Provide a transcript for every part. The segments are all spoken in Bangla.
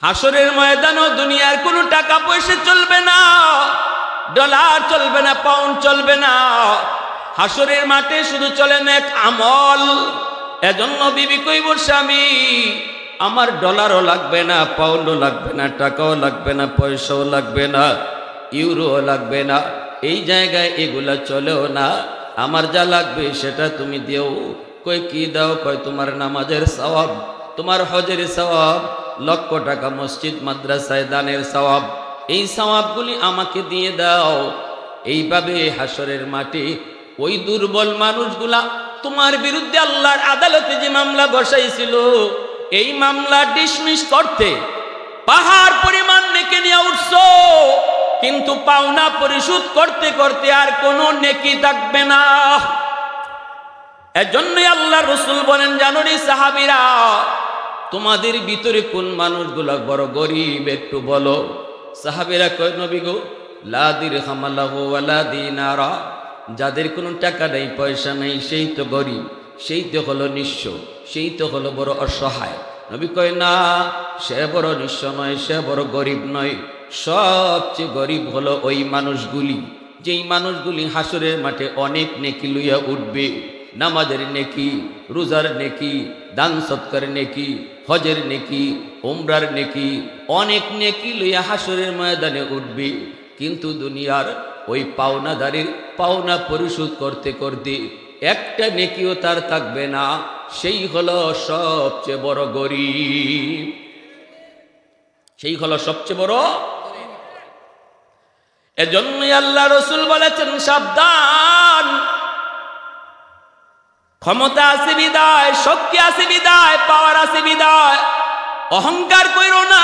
হাসরের ময়দানও দুনিয়ার কোনো টাকা পয়সা চলবে না, ডলার চলবে না, পাউন্ড চলবে না। হাসরের মাঠে শুধু চলে নেক আমল। এজন্য বিবি কইব, স্বামী আমার ডলারও লাগবে না, পাউন্ডও লাগবে না, টাকাও লাগবে না, পয়সাও লাগবে না, ইউরোও লাগবে না, এই জায়গায় এগুলা চলেও না, আমার যা লাগবে সেটা তুমি দিও। কই কি দাও? কয় তোমার নামাজের সওয়াব, তোমার হজের সওয়াব, লক্ষ টাকা মসজিদ মাদ্রাসায় দানের সওয়াব, এই সওয়াবগুলি আমাকে দিয়ে দাও। এইভাবে হাসরের মাঠে ওই দুর্বল মানুষগুলা তোমার বিরুদ্ধে আল্লাহর আদালতে যে মামলা বসাইছিল, এই মামলা ডিসমিস করতে পাহাড় পরিমাণ নেকি নিয়ে উঠছো, কিন্তু পাওনা পরিশোধ করতে করতে আর কোনো নেকি থাকবে না। এজন্যই আল্লাহর রাসূল বলেন, জানো রে সাহাবীরা, তোমাদের ভিতরে কোন মানুষগুলো বড় গরিব একটু বলো। সাহাবীরা কয়, নবী গো, লা দিরহাম লাহু ওয়ালা দিনারা, যাদের কোনো টাকা নেই, পয়সা নেই, সেই তো গরিব, সেই তো হলো নিঃস্ব, সেই তো হলো বড় অসহায়। নবী কয়, না, সে বড় নিঃস্ব নয়, সে বড় গরিব নয়, সবচেয়ে গরিব হলো ওই মানুষগুলি, যেই মানুষগুলি হাসরের মাঠে অনেক নেকি লইয়া উঠবে। নামাজের নেকি, রোজার নেকি, দান সৎকারের নেকি, হজের নেকি, উমরার নেকি, অনেক নেকি লইয়া হাসরের ময়দানে উঠবে। কিন্তু দুনিয়ার ওই পাওনাদারের পাওনা পরিশোধ করতে করতে একটা নেকিও তার থাকবে না, সেই হলো সবচেয়ে বড় গরিব, সেই হলো সবচেয়ে বড়। এজন্যই আল্লাহ রাসূল বলেছেন, সাবধান, ক্ষমতা আছে বিদায়, শক্তি আছে বিদায়, পাওয়ার আছে বিদায় অহংকার কইরো না,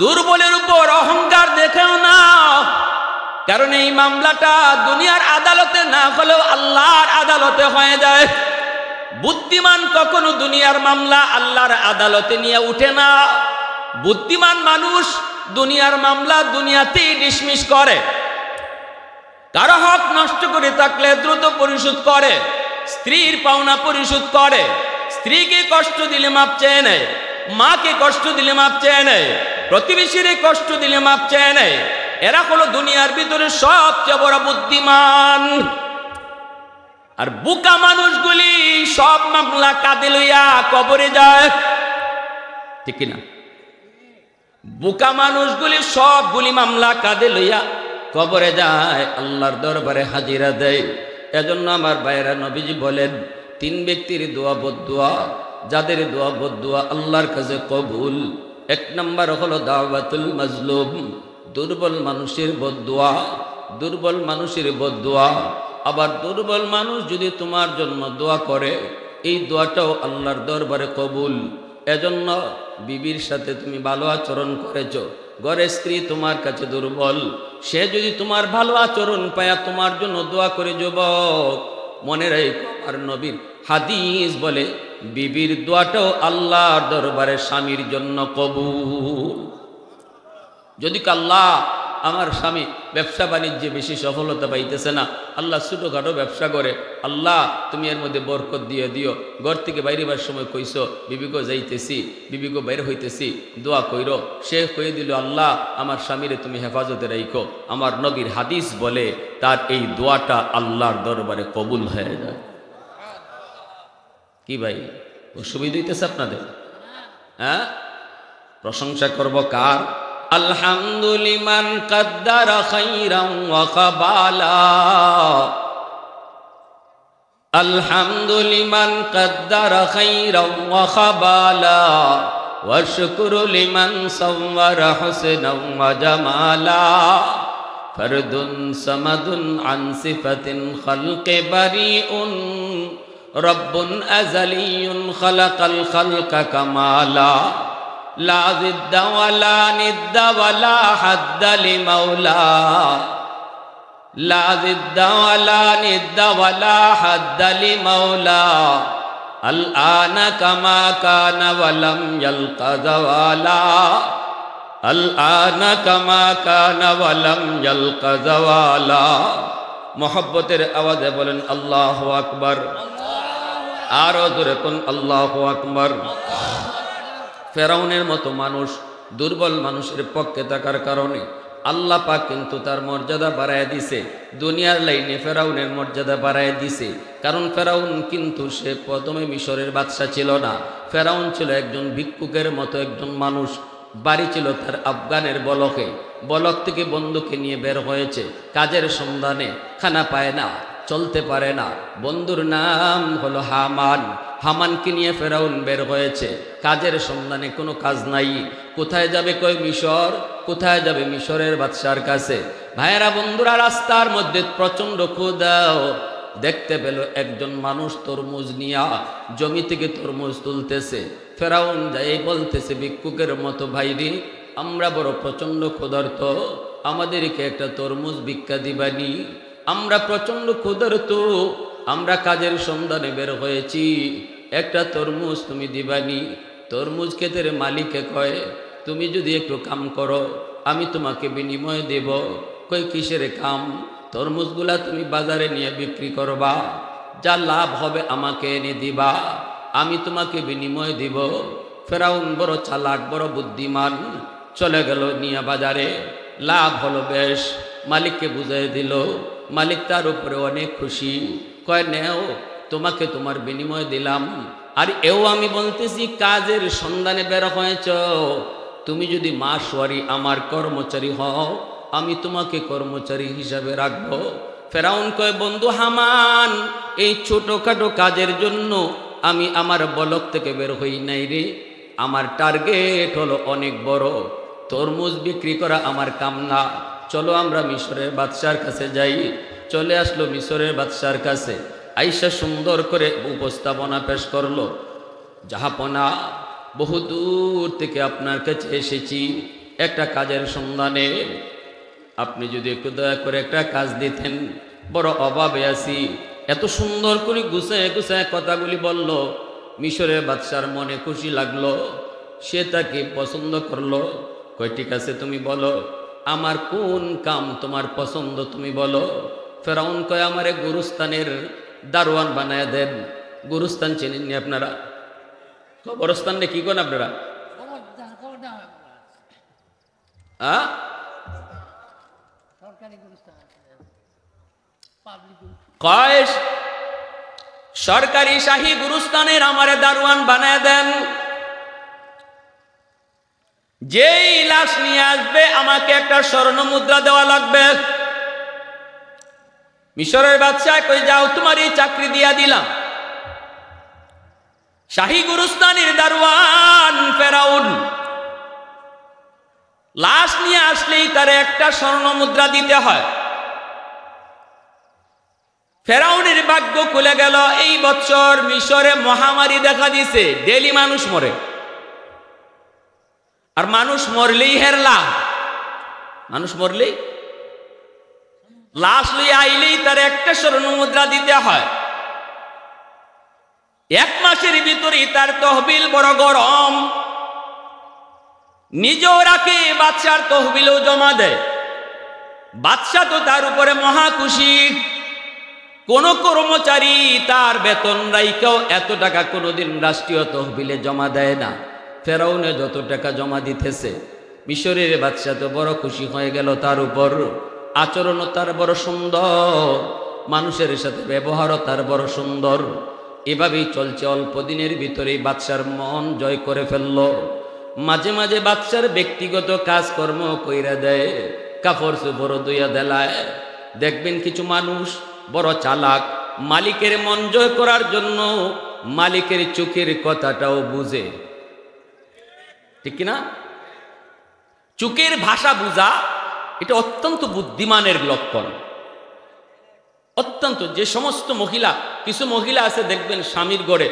দুর্বলের উপর অহংকার দেখেও না। কারণ এই মামলাটা দুনিয়ার আদালতে না হলেও আল্লাহর আদালতে হয়ে যায়। বুদ্ধিমান কখনো দুনিয়ার মামলা আল্লাহর আদালতে নিয়ে উঠে না। বুদ্ধিমান মানুষ দুনিয়ার মামলা দুনিয়াতেই ডিসমিস করে। কারো হক নষ্ট করে থাকলে দ্রুত পরিশোধ করে, স্ত্রীর পাওনা পরিশোধ করে, স্ত্রীকে কষ্ট দিলে মাপ চেয়ে নেয়, মাকে কষ্ট দিলে মাপ চেয়ে নেয়, প্রতিবেশীরে কষ্ট দিলে মাপ চেয়ে নেয়। এরা হলো দুনিয়ার ভিতরে সবচেয়ে বড় বুদ্ধিমান। আর বোকা মানুষগুলি সব মামলা কাঁধে লইয়া কবরে যায়, ঠিক কিনা? বোকা মানুষগুলি সবগুলি মামলা কাঁধে লইয়া কবরে যায়, আল্লাহর দরবারে হাজিরা দেয়। এজন্য আমার ভাইয়েরা, নবীজি বলেন, তিন ব্যক্তির দোয়া বদদুয়া, যাদের দোয়া বদদুয়া আল্লাহর কাছে কবুল। এক নম্বর হলো দাওয়াতুল মাজলুম, দুর্বল মানুষের বদদুয়া, দুর্বল মানুষের বদদুয়া। আবার দুর্বল মানুষ যদি তোমার জন্য দোয়া করে, এই দোয়াটাও আল্লাহর দরবারে কবুল। এজন্য বিবির সাথে তুমি ভালো আচরণ করেছ, ঘরের স্ত্রী তোমার কাছে দুর্বল, সে যদি তোমার ভালো আচরণ পায়া তোমার জন্য দোয়া করে, যুবক মনে রাখো, আর নবীর হাদিস বলে, বিবির দোয়াটাও আল্লাহর দরবারে স্বামীর জন্য কবুল। যদি আল্লাহ, আমার স্বামী ব্যবসা বাণিজ্যে বেশি সফলতা পাইতেছে না, আল্লাহ ছোটোখাটো ব্যবসা করে, আল্লাহ তুমি এর মধ্যে বরকত দিয়ে দিও। ঘর থেকে বাইরে বার সময় কইছো, বিবিকে যাইতেছি, বিবিকে বাইরে হইতেছি, দোয়া কইরো, সে কয়ে দিল, আল্লাহ আমার স্বামীরে তুমি হেফাজতে রাখো। আমার নবীর হাদিস বলে, তার এই দোয়াটা আল্লাহর দরবারে কবুল হয়ে যায়। কি ভাই, অসুবিধা হইতেছে আপনাদের? হ্যাঁ, প্রশংসা করব কার? আলহামদুলিমান কাদ্দারা খাইরাম ওয়া কাবালা, আলহামদুলিমান কাদ্দারা খাইরাম ওয়া কাবালা, ওয়া শুকরু লিমান সাওয়ারা হুসনাম ওয়া জামালা, ফরদুন সামাদুন আন সিফাতিন খালকি বারিউন, রব্বুন আযালিয়ুন খালাকাল খালকা কামালা, লা জিদ্দা ওয়ালা নিদ্দা ওয়ালা হাদ্দা লিমাওলা, লা জিদ্দা ওয়ালা নিদ্দা ওয়ালা হাদ্দা লিমাওলা, আল আনা কামা কানা ওয়ালাম ইয়ালকা যাওয়ালা, আল আনা কামা কানা ওয়ালাম ইয়ালকা যাওয়ালা। মোহব্বতের আওয়াজে বলেন আল্লাহু আকবার, আরো জোরে কোন আল্লাহু আকবার। ফেরাউনের মতো মানুষ দুর্বল মানুষের পক্ষে থাকার কারণে আল্লাহ পাক কিন্তু তার মর্যাদা বাড়ায় দিছে। দুনিয়ার লাইনে ফেরাউনের মর্যাদা বাড়ায় দিছে, কারণ ফেরাউন কিন্তু সে প্রথমে মিশরের বাদশা ছিল না। ফেরাউন ছিল একজন ভিক্ষুকের মতো একজন মানুষ। বাড়ি ছিল তার আফগানের বলকে, বলক থেকে বন্ধুকে নিয়ে বের হয়েছে কাজের সন্ধানে। খানা পায় না, চলতে পারে না। বন্ধুর নাম হলো হামান। হামানকে নিয়ে ফেরাউন বের হয়েছে কাজের সন্ধানে। কোনো কাজ নাই, কোথায় যাবে? কই মিশর। কোথায় যাবে? মিশরের বাদশার কাছে। ভাইয়েরা বন্ধুরা, রাস্তার মধ্যে প্রচন্ড ক্ষুধাও দেখতে পেল একজন মানুষ তরমুজ নিয়া জমি থেকে তরমুজ তুলতেছে। ফেরাউন যাই বলতেছে ভিক্ষুকের মতো, ভাইরি আমরা বড় প্রচন্ড ক্ষুধার্ত, আমাদেরকে একটা তরমুজ ভিক্ষা দিবানি, আমরা প্রচন্ড ক্ষুধার্ত, আমরা কাজের সন্ধানে বের হয়েছি, একটা তরমুজ তুমি দিবানি। তরমুজ ক্ষেতের মালিকে কয়, তুমি যদি একটু কাম করো আমি তোমাকে বিনিময় দেব। কই কিসের কাম? তরমুজগুলা তুমি বাজারে নিয়ে বিক্রি করবা, যা লাভ হবে আমাকে এনে দিবা, আমি তোমাকে বিনিময় দিব। ফেরাউন বড় চালাক, বড় বুদ্ধিমান, চলে গেল নিয়ে বাজারে। লাভ হলো বেশ, মালিককে বুঝাই দিল। মালিক তার উপরে অনেক খুশি, কয় নেও, তোমাকে তোমার বিনিময় দিলাম। আর এও আমি বলতেছি কাজের সন্ধানে বের হয়েছ, তুমি যদি মাসওয়ারি আমার কর্মচারী হও আমি তোমাকে কর্মচারী হিসাবে রাখবো। ফেরাউন কয়, বন্ধু হামান, এই ছোটখাটো কাজের জন্য আমি আমার বলক থেকে বের হই নাই রে, আমার টার্গেট হলো অনেক বড়। তরমুজ বিক্রি করা আমার কাম না, চলো আমরা মিশরের বাদশার কাছে যাই। চলে আসলো মিশরের বাদশার কাছে। আইসা সুন্দর করে উপস্থাপনা পেশ করলো, জাহাপনা বহু দূর থেকে আপনার কাছে এসেছি একটা কাজের সন্ধানে, আপনি যদি একটু দয়া করে একটা কাজ দিতেন, বড় অভাবে আছি। এত সুন্দর করে গুছায় গুছায় কথাগুলি বলল। মিশরের বাদশার মনে খুশি লাগলো, সে তাকে পছন্দ করলো। কয় ঠিক আছে, তুমি বলো আমার কোন কাম তোমার পছন্দ, তুমি বলো। ফেরাউন কয়, আমারে গুরুস্থানের দারোয়ান বানায় দেন। গুরুস্থান চেনেননি আপনারা? কবরস্থান নে কি করেন আপনারা? কয়েস সরকারি শাহী গুরুস্থানের আমারে দারোয়ান বানায় দেন। যেই লাশ নিয়ে আসবে আমাকে একটা স্বর্ণ মুদ্রা দেওয়া লাগবে। মিশরের বাদশাহ কই, যাও তোমার এই চাকরি দিয়া দিলাম। শাহী গুরুস্থানের দারোয়ান ফেরাউন লাশ নিয়ে আসলেই তার একটা স্বর্ণ মুদ্রা দিতে হয়। ফেরাউনের ভাগ্য খুলে গেল। এই বছর মিশরে মহামারী দেখা দিছে, ডেলি মানুষ মরে। আর মানুষ মরলেই হেরলা, মানুষ মরলেই লাশ লইয়া আইলেই তার একটা স্বর্ণ মুদ্রা দিতে হয়। এক মাসের ভিতরেই তার তহবিল বড় গরম, নিজেও রাখে, বাদশার তহবিলও জমা দেয়। বাদশা তো তার উপরে মহা খুশি। কোন কর্মচারী তার বেতন রাইকেও এত টাকা কোনোদিন রাষ্ট্রীয় তহবিলে জমা দেয় না। ফেরাউনে যত টাকা জমা দিতেছে, মিশরের বাদশা তো বড় খুশি হয়ে গেল। তার উপর আচরণও তার বড় সুন্দর, মানুষের সাথে ব্যবহারও তার বড় সুন্দর। এভাবেই চলছে। অল্প দিনের ভিতরেই বাদশার মন জয় করে ফেলল। মাঝে মাঝে বাদশার ব্যক্তিগত কাজকর্ম কইরা দেয়, কাপড় চোপড় দুইয়া দেলায়। দেখবেন কিছু মানুষ বড় চালাক, মালিকের মন জয় করার জন্য মালিকের চোখের কথাটাও বুঝে, ঠিক কিনা? চোখের ভাষা বুঝা এটা অত্যন্ত বুদ্ধিমানের লক্ষণ। অত্যন্ত। যে সমস্ত মহিলা, কিছু মহিলা আছে দেখবেন স্বামীর গড়ে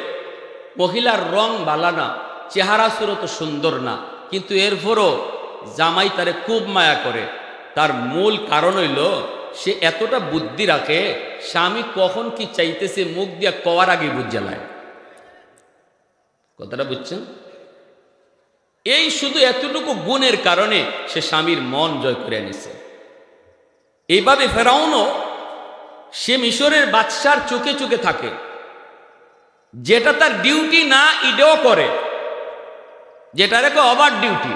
মহিলার রং বালা না, চেহারা সুরত সুন্দর না, কিন্তু এরপরও জামাই তারে খুব মায়া করে। তার মূল কারণ হইল সে এতটা বুদ্ধি রাখে, স্বামী কখন কি চাইতেছে মুখ দিয়া কওয়ার আগে বুঝালায়। কথাটা বুঝছেন? এই শুধু এতটুকু গুণের কারণে সে স্বামীর মন জয় করে নিছে। এইভাবে ফেরাউনও সে মিশরের বাদশার চোখে চোখে থাকে, যেটা তার ডিউটি না এটাও করে। যেটা রেখে ওভার ডিউটি।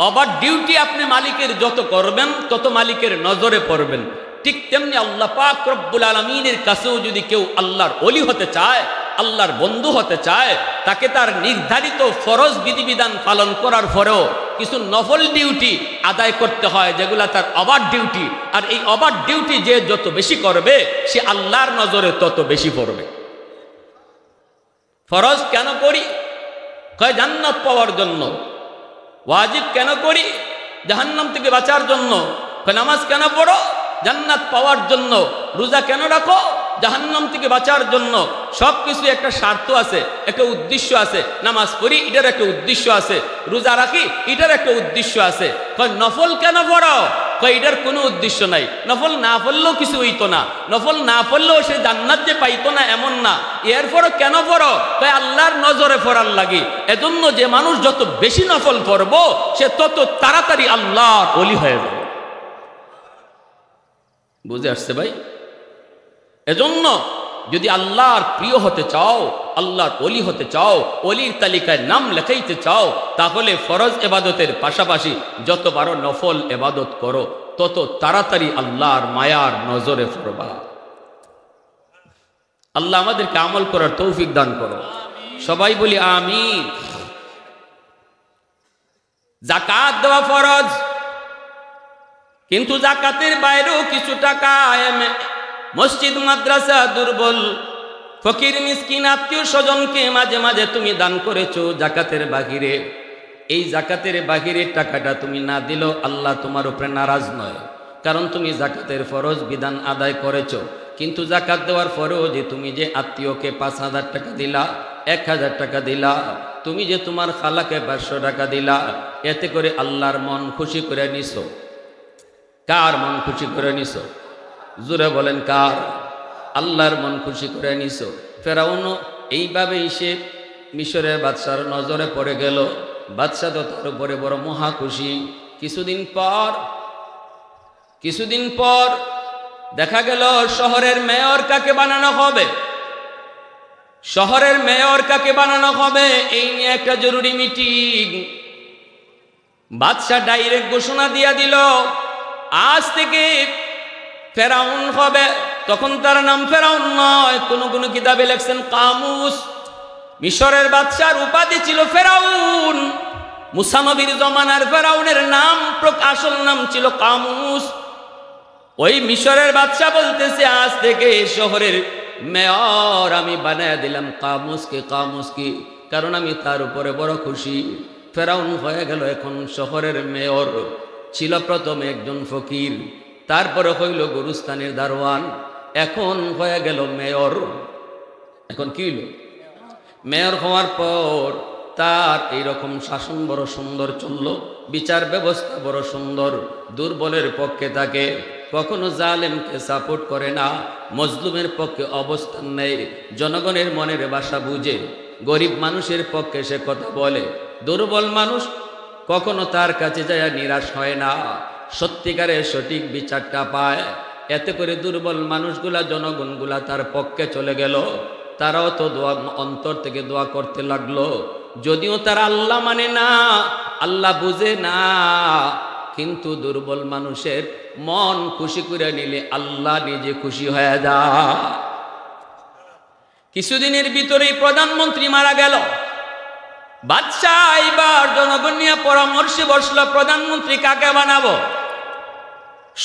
ওভার ডিউটি আপনি মালিকের যত করবেন তত মালিকের নজরে পড়বেন। ঠিক তেমনি আল্লাহ পাক রব্বুল আলামিনের কাছেও যদি কেউ আল্লাহর ওলি হতে চায়, আল্লাহর বন্ধু হতে চায়, তাকে তার নির্ধারিত ফরজ বিধিবিধান পালন করার পরেও কিছু নফল ডিউটি আদায় করতে হয়, যেগুলা তার ওভার ডিউটি। আর এই ওভার ডিউটি যে যত বেশি করবে সে আল্লাহর নজরে তত বেশি পড়বে। ফরজ কেন করি? কয় জান্নাত পাওয়ার জন্য। ওয়াজিব কেন করি? জাহান্নাম থেকে বাঁচার জন্য। কয় নামাজ কেন পড়ো? জান্নাত পাওয়ার জন্য। রোজা কেন রাখো? জাহান্নাম থেকে বাঁচার জন্য। সব কিছু একটা স্বার্থ আছে, একটা উদ্দেশ্য আছে। নামাজ পড়ি, এটার একটা উদ্দেশ্য আছে। রোজা রাখি, এটার একটা উদ্দেশ্য আছে। কয় নফল কেন পড়ো? কয় এটার কোনো উদ্দেশ্য নাই। নফল না পড়লেও কিছু হইতো না, নফল না পড়লেও সে জান্নাত যে পাইতো না এমন না। এরপরও কেন পড়ো? কয় আল্লাহর নজরে পড়ার লাগি। এজন্য যে মানুষ যত বেশি নফল পড়বো সে তত তাড়াতাড়ি আল্লাহর ওলি হয়ে যাবে। বুঝে আসছে ভাই? এজন্য যদি আল্লাহর প্রিয় হতে চাও, আল্লাহর ওলি হতে চাও, ওলির তালিকায় নাম লেখাইতে চাও, তাহলে ফরজ এবাদতের পাশাপাশি যত পারো নফল এবাদত করো, তত তাড়াতাড়ি আল্লাহর মায়ার নজরে পড়বা। আল্লাহ আমাদেরকে আমল করার তৌফিক দান করো। সবাই বলি আমিন। যাকাত দেওয়া ফরজ, কিন্তু যাকাতের বাইরেও কিছু টাকা মসজিদ মাদ্রাসা দুর্বল ফকির মিসকিন আত্মীয় স্বজনকে মাঝে মাঝে তুমি দান করেছো যাকাতের বাহিরে। এই যাকাতের বাহিরে টাকাটা তুমি না দিলেও আল্লাহ তোমার উপরে নারাজ নয়, কারণ তুমি যাকাতের ফরজ বিধান আদায় করেছো। কিন্তু যাকাত দেওয়ার পরেও যে তুমি যে আত্মীয়কে 5,000 টাকা দিলা, 1,000 টাকা দিলা, তুমি যে তোমার খালাকে 500 টাকা দিলা, এতে করে আল্লাহর মন খুশি করে নিছো। কার মন খুশি করে নিছো? জোরে বলেন কার? আল্লাহর মন খুশি করে নিছো। ফেরাউনও এইভাবেই সে মিশরের বাদশার নজরে পড়ে গেল। বাদশা তো তার উপরে বড় মহা খুশি। কিছুদিন পর দেখা গেল শহরের মেয়র কাকে বানানো হবে, শহরের মেয়র কাকে বানানো হবে এই নিয়ে একটা জরুরি মিটিং। বাদশা ডাইরেক্ট ঘোষণা দিয়া দিল, আজ থেকে ফেরাউন হবে। তখন তার নাম ফেরাউন নয়, কোন কোন কিতাবে লেখছেন কামুস। মিশরের বাদশার উপাধি ছিল ফেরাউন। মুসা নবীর জমানার ফেরাউনের নাম আসল নাম ছিল কামুস। ওই মিশরের বাদশা বলতেছে, আজ থেকে শহরের মেয়র আমি বানায় দিলাম কামুসকে। কামুসকে কারণ আমি তার উপরে বড় খুশি। ফেরাউন হয়ে গেল এখন শহরের মেয়র। ছিল প্রথমে একজন ফকির, তারপরে হইল গুরুস্থানের দারোয়ান, এখন হয়ে গেল মেয়র। এখন কি হইল? মেয়র হওয়ার পর তার এইরকম শাসন বড় সুন্দর চলল, বিচার ব্যবস্থা বড় সুন্দর, দুর্বলের পক্ষে থাকে, কখনো জালেমকে সাপোর্ট করে না, মজলুমের পক্ষে অবস্থান নেয়, জনগণের মনের ভাষা বুঝে, গরিব মানুষের পক্ষে সে কথা বলে। দুর্বল মানুষ কখনো তার কাছে যায় নিরাশ হয় না, সত্যিকারের সঠিক বিচারটা পায়। এতে করে দুর্বল মানুষগুলা, জনগণগুলা তার পক্ষে চলে গেল। তারাও তো দোয়া অন্তর থেকে দোয়া করতে লাগলো। যদিও তারা আল্লাহ মানে না, আল্লাহ বুঝে না, কিন্তু দুর্বল মানুষের মন খুশি করে নিলে আল্লাহ নিজে খুশি হয়ে যায়। কিছুদিনের ভিতরেই প্রধানমন্ত্রী মারা গেল। বাদশাহ এইবার জনগণ নিয়ে পরামর্শে বসলো, প্রধানমন্ত্রী কাকে বানাবো?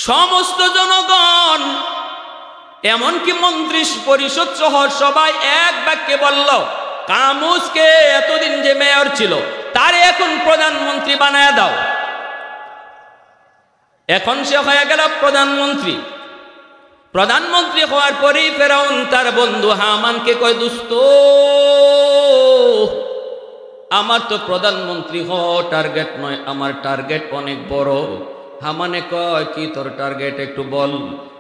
সমস্ত জনগণ এমনকি মন্ত্রী পরিষদ সহ সবাই এক বাক্যে বলল, কামুসকে এতদিন যে মেয়র ছিল তারে এখন প্রধানমন্ত্রী বানায় দাও। এখন সে হয়ে গেল প্রধানমন্ত্রী। প্রধানমন্ত্রী হওয়ার পরেই ফেরাউন তার বন্ধু হামানকে কয়, দোস্ত আমার তো প্রধানমন্ত্রী হওয়া টার্গেট নয়, আমার টার্গেট অনেক বড়। হামানে কয়, কি তোর টার্গেট একটু বল।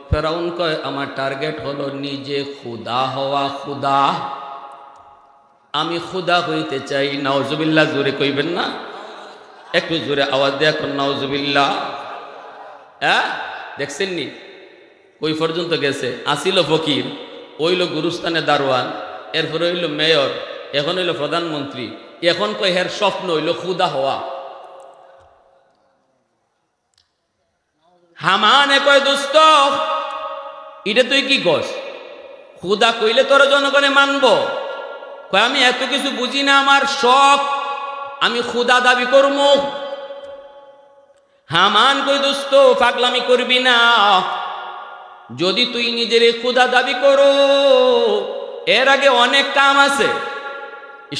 ফেরাউন কয়, আমার টার্গেট হলো নিজে খুদা হওয়া। খুদা? আমি খুদা হইতে চাই। নাউজুবিল্লাহ জোরে কইবেন না? একটু জোরে আওয়াজ দেয়া কোন নাউজুবিল্লাহ। দেখছেন নি কই পর্যন্ত গেছে? আসিল ফকির, হইল গুরুস্থানে দারোয়ান, এরপরে হইল মেয়র, এখন হইল প্রধানমন্ত্রী, এখন কয় হের স্বপ্ন হইল খুদা হওয়া। হামানে কয় দোস্ত এটা তুই কি কস? খুদা কইলে তোর জনগণে মানব? কয় আমি এত কিছু বুঝি না, আমার শখ, আমি খুদা দাবি করব। হামান কই দোস্ত পাগলামি করবি না, যদি তুই নিজের খুদা দাবি করো এর আগে অনেক কাম আছে,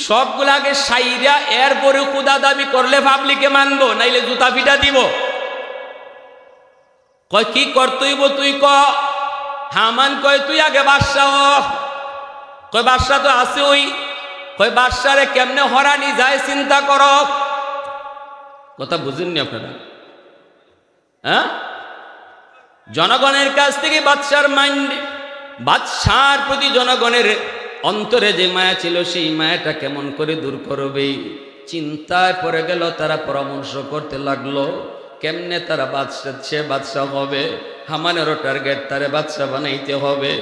সবগুলো আগে সাইরা এরপরে খুদা দাবি করলে পাবলিকে মানবো, নাইলে জুতা পিটা দিব। কয় কি করতেইব তুই ক? হামান কয় তুই আগে বাদশাহ। কয় বাদশাহ তো আছে ওই। কয় বাদশারে কেমনে হরানি যায় চিন্তা কর। কথা বুঝেননি আপনারা? হ্যাঁ, জনগণের কাছ থেকে বাদশার মাইন্ড, বাদশার প্রতি জনগণের অন্তরে যে মায়া ছিল সেই মায়াটা কেমন করে দূর করবে চিন্তায় পড়ে গেল। তারা পরামর্শ করতে লাগলো কেমনে তারা সে বাদশাহ হবে। হামানেরও টার্গেট তারে বাদশাহ বানাইতে হবে।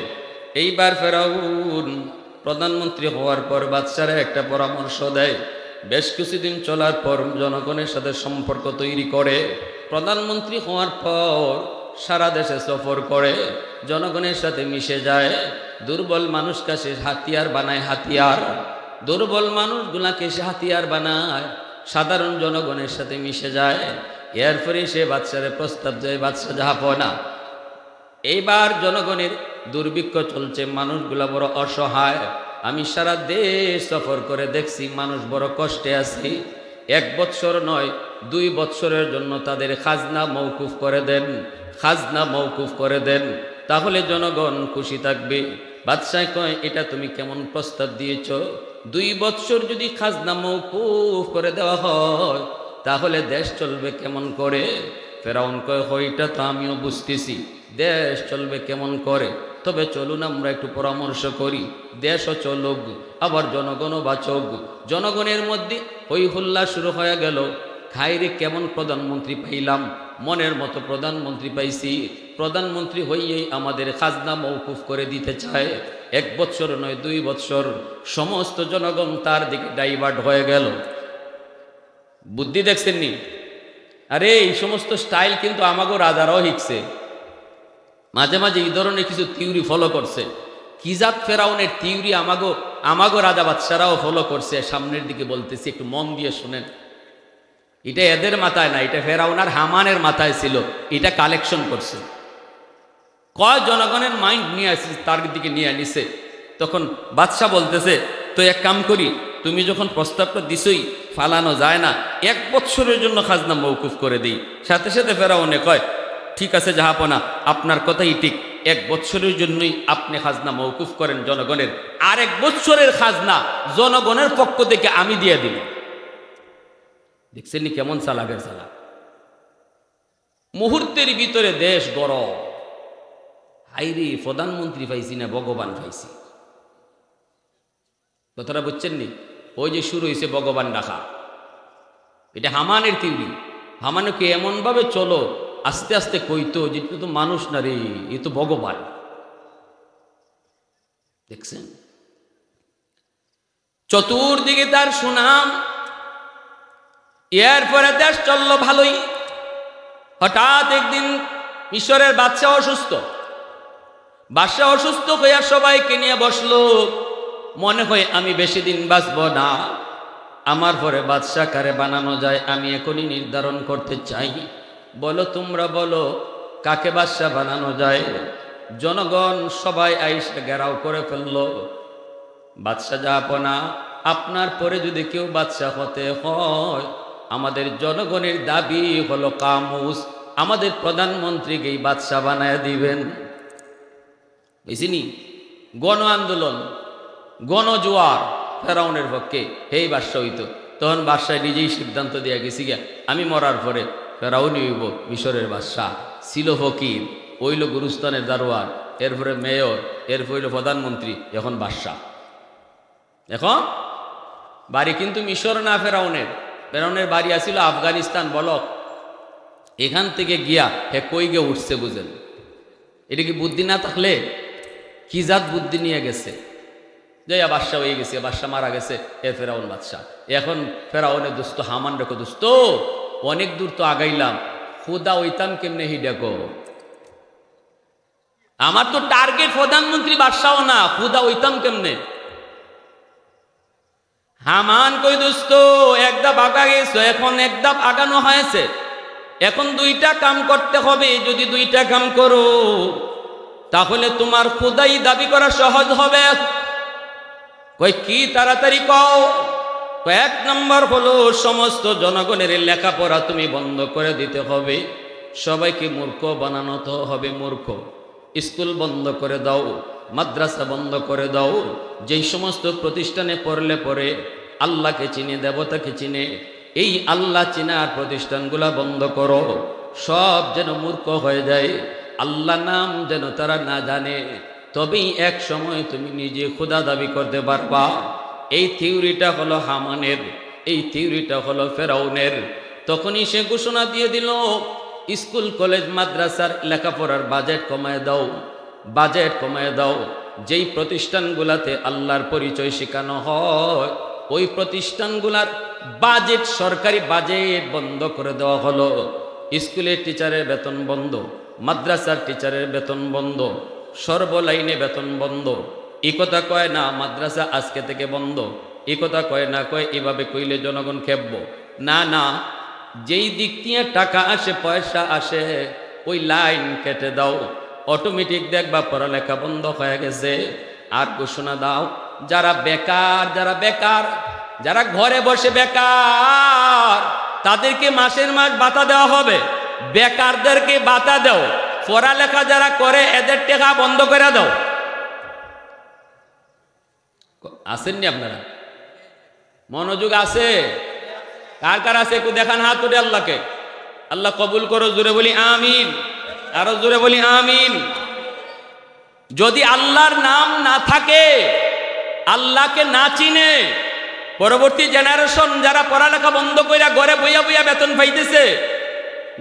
এইবার ফেরাউন প্রধানমন্ত্রী হওয়ার পর বাদশারে একটা পরামর্শ দেয়। বেশ কিছুদিন চলার পর জনগণের সাথে সম্পর্ক তৈরি করে। প্রধানমন্ত্রী হওয়ার পর সারা দেশে সফর করে, জনগণের সাথে মিশে যায়। দুর্বল মানুষকে সে হাতিয়ার বানায়, হাতিয়ার। দুর্বল মানুষগুলাকে সে হাতিয়ার বানায়, সাধারণ জনগণের সাথে মিশে যায়। এরপরে সে বাদশারে প্রস্তাব দেয়, বাদশা জাহাপনা এইবার জনগণের দুর্ভিক্ষ চলছে, মানুষগুলা বড় অসহায়। আমি সারা দেশ সফর করে দেখছি মানুষ বড় কষ্টে আছে। 1 বৎসর নয় 2 বৎসরের জন্য তাদের খাজনা মওকুফ করে দেন, খাজনা মওকুফ করে দেন, তাহলে জনগণ খুশি থাকবে। বাদশাহ কয় এটা তুমি কেমন প্রস্তাব দিয়েছ? 2 বৎসর যদি খাজনা মওকুফ করে দেওয়া হয় তাহলে দেশ চলবে কেমন করে? ফেরাউন কয় হইটা তো আমিও বুঝতেছি, দেশ চলবে কেমন করে, তবে চলুন আমরা একটু পরামর্শ করি, দেশও চলুক আবার জনগণও বাঁচুক। জনগণের মধ্যে হই হুল্লা শুরু হয়ে গেল। খাইরে কেমন প্রধানমন্ত্রী পাইলাম, মনের মতো প্রধানমন্ত্রী পাইছি। প্রধানমন্ত্রী হইয়েই আমাদের খাজনা মওকুফ করে দিতে চায়। 1 বৎসর নয় 2 বৎসর। সমস্ত জনগণ তার দিকে ডাইভার্ট হয়ে গেল। বুদ্ধি দেখছেননি? আরে এই সমস্ত স্টাইল কিন্তু আমাগো রাজারাও শিখছে, মাঝে মাঝে এই ধরনের কিছু থিওরি ফলো করছে। কিজাত ফেরাউনের থিওরি আমাগো রাজা বাদশারাও ফলো করছে। সামনের দিকে বলতেছি, একটু মন দিয়ে শুনেন। এটা এদের মাথায় না, এটা ফেরাউন আর হামানের মাথায় ছিল। এটা কালেকশন করছে, কয় জনগণের মাইন্ড নিয়ে আসছে, তার দিকে নিয়ে আনিছে। তখন বাদশা বলতেছে, তো এক কাম করি, তুমি যখন প্রস্তাবটা দিছই, ফালানো যায় না, 1 বৎসরের জন্য খাজনা মওকুফ করে দিই। সাথে সাথে ফেরাউনে কয় ঠিক আছে জাহাপনা, আপনার কথাই ঠিক, 1 বৎসরের জন্যই আপনি খাজনা মওকুফ করেন জনগণের, আর 1 বৎসরের খাজনা জনগণের পক্ষ থেকে আমি দিয়ে দিই। দেখছেন কেমন চালাকের চালাক। মুহূর্তের ভিতরে দেশ গরম। হাইরে প্রধানমন্ত্রী পাইছি না ভগবান পাইছি। কথাটা বুঝছেন নি? ওই যে শুরু হয়েছে ভগবান ডাকা, এটা হামানের থিওরি। হামানকে এমনভাবে চলো আস্তে আস্তে কইতো যে তো মানুষ না রে, এ তো ভগবান। দেখছেন চতুর্দিকে তার সুনাম। এরপরে দেশ চললো ভালোই। হঠাৎ একদিন মিশরের বাদশা অসুস্থ। বাদশা অসুস্থ হইয়া সবাইকে নিয়ে বসলো। মনে হয় আমি বেশি দিন বাঁচব না, আমার পরে বাদশা কারে বানানো যায় আমি এখনই নির্ধারণ করতে চাই। বলো তোমরা বলো কাকে বাদশা বানানো যায়। জনগণ সবাই আইসা ঘেরাও করে ফেললো। বাদশা জাহাপনা, আপনার পরে যদি কেউ বাদশা হতে হয়, আমাদের জনগণের দাবি হলো কামুস, আমাদের প্রধানমন্ত্রীকেই বাদশা বানায় দিবেন। বুঝিনি? গণ আন্দোলন, গণজোয়ার ফেরাউনের পক্ষে হেই বাদশা হইতো। তখন বাদশায় নিজেই সিদ্ধান্ত দিয়ে গেছি গিয়া, আমি মরার পরে ফেরাউনই হইব মিশরের বাদশাহ। ছিল ফকির, হইল গুরুস্তানের দারোয়ান, এরপরে মেয়র, এরপর হইল প্রধানমন্ত্রী, এখন বাদশাহ। এখন বাড়ি কিন্তু মিশর না ফেরাউনের। ফেরাউনের বাড়ি আসিল আফগানিস্তান বলক। এখান থেকে গিয়া হে কই গিয়ে উঠছে বুঝেন? এটা কি বুদ্ধি না থাকলে কি জাত বুদ্ধি নিয়ে গেছে? যে বাদশাহ হয়ে গেছে, বাদশাহ মারা গেছে, এ ফেরাউন বাদশাহ। এখন ফেরাউনের দোস্ত হামান রেখো, দোস্ত অনেক দূর তো আগাইলাম, খুদা ওইতাম কেমনে হি দেখো, আমার তো টার্গেট প্রধানমন্ত্রী বাদশাহ না, খুদা ওইতাম কেমনে? হামান কই দোস্ত এক ধাপ আগা গেছো, এখন এক ধাপ আগানো হয়েছে, এখন দুইটা কাম করতে হবে, যদি দুইটা কাম করো তাহলে তোমার খুদাই দাবি করা সহজ হবে। কই কি? তাড়াতাড়ি কও। এক নম্বর হলো সমস্ত জনগণের লেখাপড়া তুমি বন্ধ করে দিতে হবে, সবাইকে মূর্খ বানানো তো হবে মূর্খ। স্কুল বন্ধ করে দাও, মাদ্রাসা বন্ধ করে দাও, যেই সমস্ত প্রতিষ্ঠানে পড়লে পরে আল্লাহকে চিনে, দেবতাকে চিনে, এই আল্লাহ চিনার প্রতিষ্ঠানগুলা বন্ধ করো, সব যেন মূর্খ হয়ে যায়, আল্লাহ নাম যেন তারা না জানে, তবেই এক সময় তুমি নিজে খোদা দাবি করতে পারবা। এই থিওরিটা হলো হামানের, এই থিওরিটা হলো ফেরাউনের। তখনই সে ঘোষণা দিয়ে দিল, স্কুল কলেজ মাদ্রাসার লেখাপড়ার বাজেট কমায় দাও, বাজেট কমায় দাও। যেই প্রতিষ্ঠানগুলাতে আল্লাহর পরিচয় শেখানো হয় ওই প্রতিষ্ঠানগুলার বাজেট, সরকারি বাজেট বন্ধ করে দেওয়া হলো। স্কুলের টিচারের বেতন বন্ধ, মাদ্রাসার টিচারের বেতন বন্ধ, সর্বলাইনে বেতন বন্ধ। এই কথা কয় না মাদ্রাসা আজকে থেকে বন্ধ, এই কথা কয় না, কয় এভাবে কইলে জনগণ খেপব না, না, যেই দিক দিয়ে টাকা আসে, পয়সা আসে, ওই লাইন কেটে দাও, অটোমেটিক দেখবা পড়ালেখা বন্ধ হয়ে গেছে। আর ঘোষণা দাও, যারা বেকার, যারা বেকার, যারা ঘরে বসে বেকার, তাদেরকে মাসের মাস ভাতা দেওয়া হবে, বেকারদেরকে ভাতা দাও, পড়ালেখা যারা করে এদের টাকা বন্ধ করে দাও। আসেননি আপনারা? মনোযোগ আছে? কার কার আছে একটু দেখান হাত উঠে আল্লাহকে। আল্লাহ কবুল করো, জোরে বলি আমিন, আরো জোরে বলি আমিন। যদি আল্লাহর নাম না থাকে, আল্লাহকে না চিনে, পরবর্তী জেনারেশন যারা পড়ালেখা বন্ধ কইরা ঘরে বইয়া বইয়া বেতন পাইতেছে,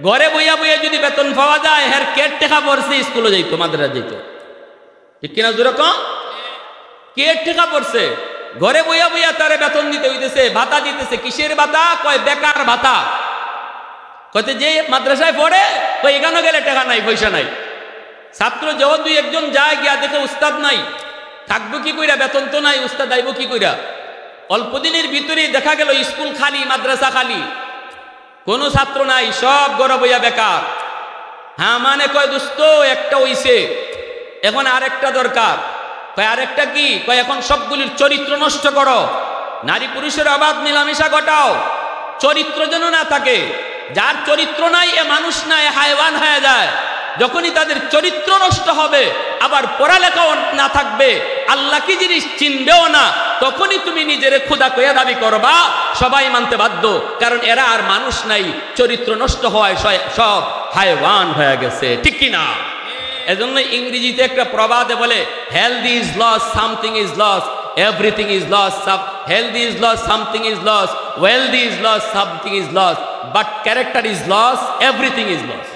ঘরে বইয়া বইয়া যদি বেতন পাওয়া যায়, হের কেট টেকা পড়ছে, স্কুলে যাইতো, মাদ্রাসা যাইতো, ঠিক কিনা জোরে কম? কেট টেকা পড়ছে, ঘরে বইয়া বইয়া তারে বেতন দিতে হইতেছে, ভাতা দিতেছে। কিসের ভাতা? কয় বেকার ভাতা। কইতে যে মাদ্রাসায় পড়ে, কই এখানে গেলে টাকা নাই, পয়সা নাই। ছাত্র যেও দুই একজন যায়, গিয়া দেখে উস্তাদ নাই, থাকবো কি কইরা, বেতন তো নাই, উস্তাদ আইব কি কইরা। অল্প দিনের ভিতরেই দেখা গেল স্কুল খালি, মাদ্রাসা খালি, কোনো ছাত্র নাই, সব ঘরে বইয়া বেকার। হ্যাঁ মানে কয় দোস্ত একটা হইছে, এখন আরেকটা দরকার। কয় আরেকটা কি? কয় এখন সবগুলির চরিত্র নষ্ট করো, নারী পুরুষের অবাধ মেলামেশা ঘটাও, চরিত্র যেন না থাকে। যার চরিত্র নাই এ মানুষ না, এ হায়ওয়ান হয়ে যায়। যখনই তাদের চরিত্র নষ্ট হবে, আবার পড়ালেখাও না থাকবে, আল্লাহ কি জিনিস চিনবেও না, তখনই তুমি নিজের খোদা কইয়া দাবি করবা, সবাই মানতে বাধ্য, কারণ এরা আর মানুষ নাই, চরিত্র নষ্ট হয়, সব হায়ওয়ান হয়ে গেছে, ঠিক কিনা? এজন্য ইংরেজিতে একটা প্রবাদে বলে, health is lost, something is lost, everything is lost, health is lost, something is lost, wealth is lost, something is lost, but character is lost, everything is lost.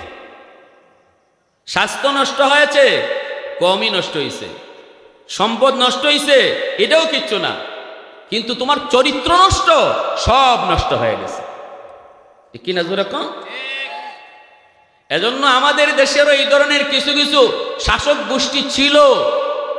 স্বাস্থ্য নষ্ট হয়েছে, কমই নষ্ট হয়েছে, সম্পদ নষ্ট হয়েছে, এটাও কিচ্ছু না, কিন্তু তোমার চরিত্র নষ্ট, সব নষ্ট হয়ে গেছে, ঠিক কিনা জোরে কম? এজন্য আমাদের দেশেরও এই ধরনের কিছু কিছু শাসক গোষ্ঠী ছিল,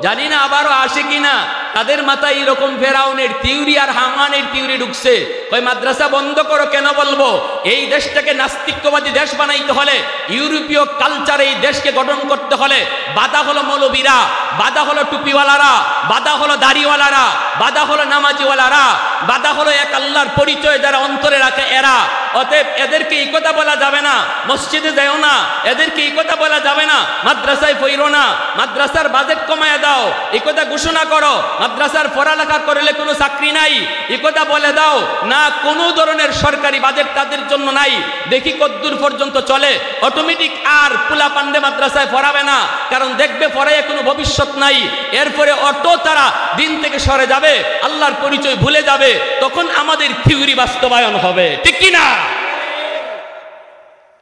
জানি না আবারও আসে কিনা, তাদের মাথায় এরকম ফেরাউনের থিওরি আর হামানের থিওরি ঢুকছে। কই মাদ্রাসা বন্ধ করো, কেন বলবো? এই দেশটাকে নাস্তিক্যবাদী দেশ বানাইতে হলে, ইউরোপীয় কালচারে এই দেশকে গঠন করতে হলে, বাধা হলো মৌলবীরা, বাধা হলো টুপিওয়ালারা, বাধা হলো দাড়িওয়ালারা, বাধা হলো নামাজিওয়ালারা, বাধা হলো এক আল্লাহর পরিচয় যারা অন্তরে রাখে এরা। অতএব এদেরকে এই কথা বলা যাবে না, মসজিদে যাও না, এদেরকে এই কথা বলা যাবে না, মাদ্রাসায় পড়ো না, মাদ্রাসার বাজেট কমায় দাও, এই কথা ঘোষণা করো, মাদ্রাসার পড়ালেখা করলে কোনো চাকরি নাই, এই কথা বলে দাও না, কোনো ধরনের সরকারি বাজেট তাদের জন্য নাই, দেখি কতদূর পর্যন্ত চলে। অটোমেটিক আর পোলা পান্ডে মাদ্রাসায় পড়াবে না, কারণ দেখবে পড়ায় কোনো ভবিষ্যৎ নাই। এরপরে অটো তারা দিন থেকে সরে যাবে, আল্লাহর পরিচয় ভুলে যাবে, তখন আমাদের থিওরি বাস্তবায়ন হবে, ঠিক কি না?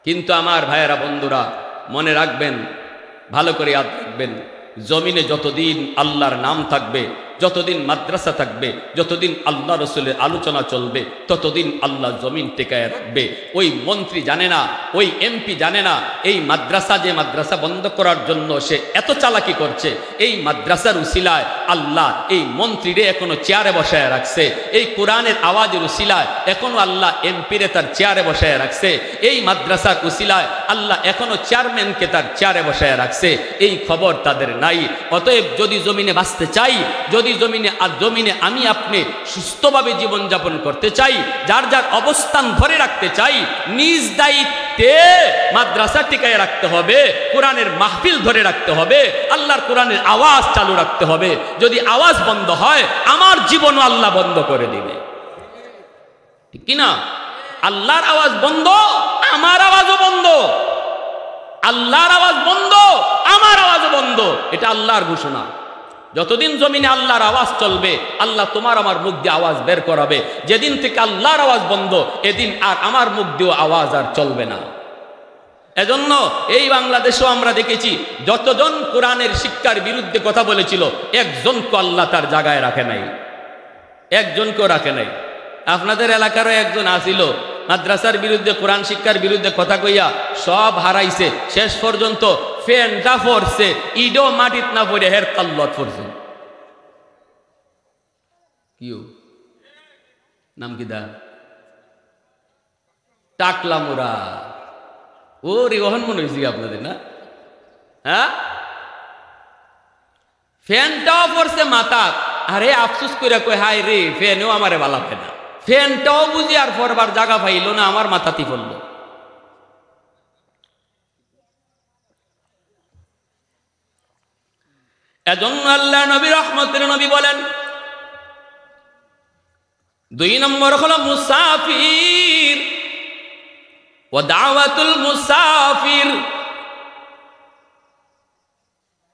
কিন্তু আমার ভাইয়েরা, বন্ধুরা, মনে রাখবেন, ভালো করে ইয়াদ রাখবেন, জমিনে যতদিন আল্লাহর নাম থাকবে, যতদিন মাদ্রাসা থাকবে, যতদিন আল্লাহ রসুলের আলোচনা চলবে, ততদিন আল্লাহ জমিন টেকায় রাখবে। ওই মন্ত্রী জানে না, ওই এমপি জানে না এই মাদ্রাসা, যে মাদ্রাসা বন্ধ করার জন্য সে এত চালাকি করছে, এই মাদ্রাসার উসিলায় আল্লাহ এই মন্ত্রীরে এখনো চেয়ারে বসায় রাখছে। এই কোরআনের আওয়াজের উসিলায় এখনো আল্লাহ এমপিরে তার চেয়ারে বসায় রাখছে। এই মাদ্রাসার উসিলায় আল্লাহ এখনো চেয়ারম্যানকে তার চেয়ারে বসায় রাখছে। এই খবর তাদের নাই। অতএব যদি জমিনে বাঁচতে চাই, যদি জমিনে আমি আপনি সুস্থভাবে জীবনযাপন করতে চাই, যার যার অবস্থান ধরে রাখতে চাই, নিজ দায়িত্বে মাদ্রাসা টিকায় রাখতে হবে, কোরআনের মাহফিল ধরে রাখতে হবে, আল্লাহর কোরআনের আওয়াজ চালু রাখতে হবে। যদি আওয়াজ বন্ধ হয়, আমার জীবনও আল্লাহ বন্ধ করে দিবে, ঠিক কিনা? আল্লাহর আওয়াজ বন্ধ, আমার আওয়াজও বন্ধ। আল্লাহর আওয়াজ বন্ধ, আমার আওয়াজও বন্ধ। এটা আল্লাহর ঘোষণা। যতদিন জমিনে আল্লাহর আওয়াজ চলবে, আল্লাহ তোমার আমার মুখ দিয়ে আওয়াজ বের করাবে। যেদিন থেকে আল্লাহর আওয়াজ বন্ধ, এদিন আর আমার মুখ দিয়েও আওয়াজ আর চলবে না। এজন্য এই বাংলাদেশেও আমরা দেখেছি, যতজন কোরআনের শিক্ষার বিরুদ্ধে কথা বলেছিল, একজনকে আল্লাহ তার জায়গায় রাখে নাই, একজনকেও রাখে নাই। আপনাদের এলাকারও একজন আসিল, মাদ্রাসার বিরুদ্ধে, কোরআন শিক্ষার বিরুদ্ধে কথা কইয়া সব হারাইছে। শেষ পর্যন্ত ফ্যানটা পড়ছে, ইডো মাটিত না পড়ে হের কাল্লত পড়ছে। কিউ নাম কি দা? টাকলা মুরা। ও রে, ওহন মনে হয়েছে আপনাদের না? হ্যাঁ, ফ্যানটাও পড়ছে মাথা। আরে আফসুস করে কই, হাই রে, ফ্যানেও আমারে বালা ফেনা। ফ্যানটাও বুঝি আর পড়বার জায়গা পাইল না, আমার মাথাতেই পড়ল। এজন্য আল্লাহ নবী রহমতের নবী বলেন, 2 নম্বর হলো মুসাফির ও দাওয়াতুল মুসাফির।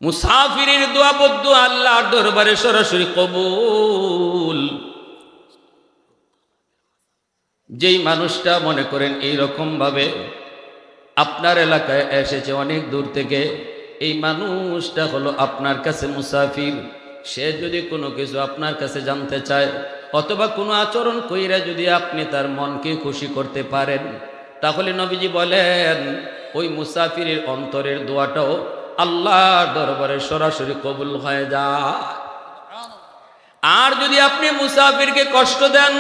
মুসাফিরের দোয়া বদুয়া আল্লাহর দরবারে সরাসরি কবুল। যেই মানুষটা মনে করেন এইরকম ভাবে আপনার এলাকায় এসেছে অনেক দূর থেকে, এই মানুষটা হলো আপনার কাছে মুসাফির। সে যদি কোনো কিছু আপনার কাছে জানতে চায়, অথবা কোনো আচরণ কইরা যদি আপনি তার মনকে খুশি করতে পারেন, তাহলে নবীজি বলেন ওই মুসাফিরের অন্তরের দোয়াটাও আল্লাহর দরবারে সরাসরি কবুল হয়ে যায়। আর যদি আপনি মুসাফিরকে কষ্ট দেন,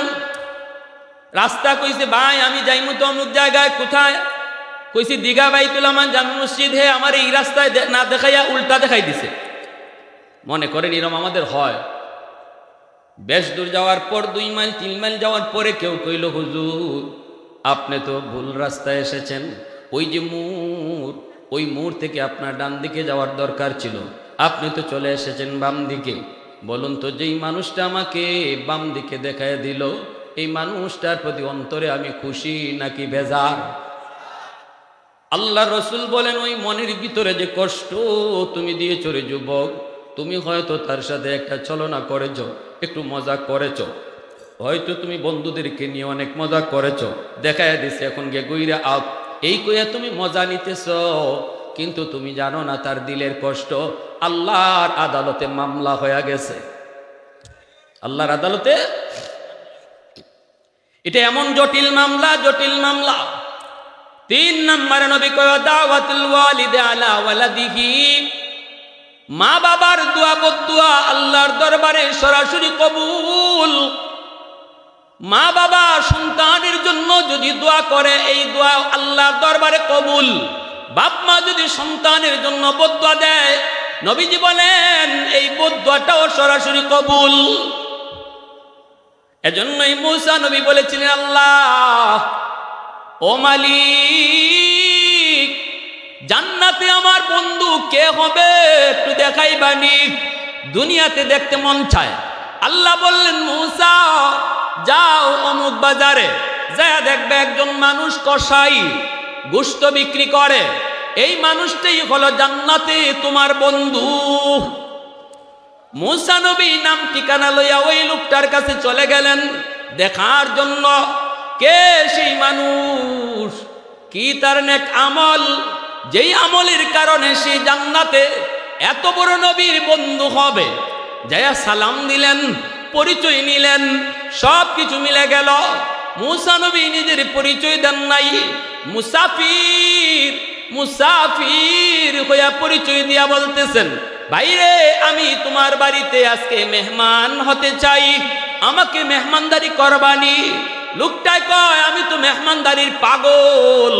রাস্তা কইছে ভাই আমি যাইমু তো অমুক জায়গায়, কোথায় কইছি দীঘা বাইতুল আমান জামে মসজিদ, হে আমার এই রাস্তায় না দেখাইয়া উল্টা দেখাই দিছে। মনে করেন এরকম আমাদের হয়। বেশ দূর যাওয়ার পর 2 মাইল 3 মাইল যাওয়ার পরে কেউ কইল, হুজুর আপনি তো ভুল রাস্তায় এসেছেন, ওই যে মোড়, ওই মোড় থেকে আপনার ডান দিকে যাওয়ার দরকার ছিল, আপনি তো চলে এসেছেন বাম দিকে। বলুন তো, যেই মানুষটা আমাকে বাম দিকে দেখায় দিল, এই মানুষটার প্রতি অন্তরে আমি খুশি নাকি বেজার? আল্লাহ রসুল বলেন, ওই মনের ভিতরে যে কষ্ট তুমি দিয়েছ রে যুবক, তুমি হয়তো তার সাথে একটা ছলনা করেছ, একটু মজা করেছ, হয়তো তুমি বন্ধুদেরকে নিয়ে অনেক মজা করেছ, দেখায় দিছে এখন গে গুইরা আপ, এই কইয়া তুমি মজা নিতেছ, কিন্তু তুমি জানো না তার দিলের কষ্ট আল্লাহর আদালতে মামলা হয়ে গেছে। আল্লাহর আদালতে এটা এমন জটিল মামলা, জটিল মামলা। 3 নম্বরে নবী কয় দাওয়াতুল ওয়ালিদি আলা ওয়ালাদিহি, মা বাবার দোয়া বদুয়া আল্লাহর দরবারে সরাসরি কবুল। মা বাবা সন্তানের জন্য যদি দোয়া করে, এই দোয়া আল্লাহর দরবারে কবুল। বাপ মা যদি সন্তানের জন্য বদুয়া দেয়, নবীজি বলেন এই বদুয়াটাও সরাসরি কবুল। এজন্যই মুসা নবী বলেছিলেন, আল্লাহ ও মালিক, জান্নাতে আমার বন্ধু কে হবে একটু দেখাইবানি, দুনিয়াতে দেখতে মন চায়। আল্লাহ বললেন, মুসা যাও অমুক বাজারে, যা দেখবে একজন মানুষ কসাই, গোশত বিক্রি করে, এই মানুষটাই হলো জান্নাতে তোমার বন্ধু। মুসা নবী নাম ঠিকানা লইয়া ওই লোকটার কাছে চলে গেলেন দেখার জন্য, কে সেই মানুষ, কি তার নেক আমল, যেই আমলের কারণে সে জান্নাতে এত বড় নবীর বন্ধু হবে। যায়া সালাম দিলেন, পরিচয় নিলেন, সব কিছু মিলে গেল। মূসা নবী নিজের পরিচয় দেন নাই, মুসাফির মুসাফির হইয়া পরিচয় দিয়া বলতেছেন, ভাইরে আমি তোমার বাড়িতে আজকে মেহমান হতে চাই, আমাকে মেহমানদারি করবানি। লোকটাই কয়, আমি তো মেহমানদারির পাগল,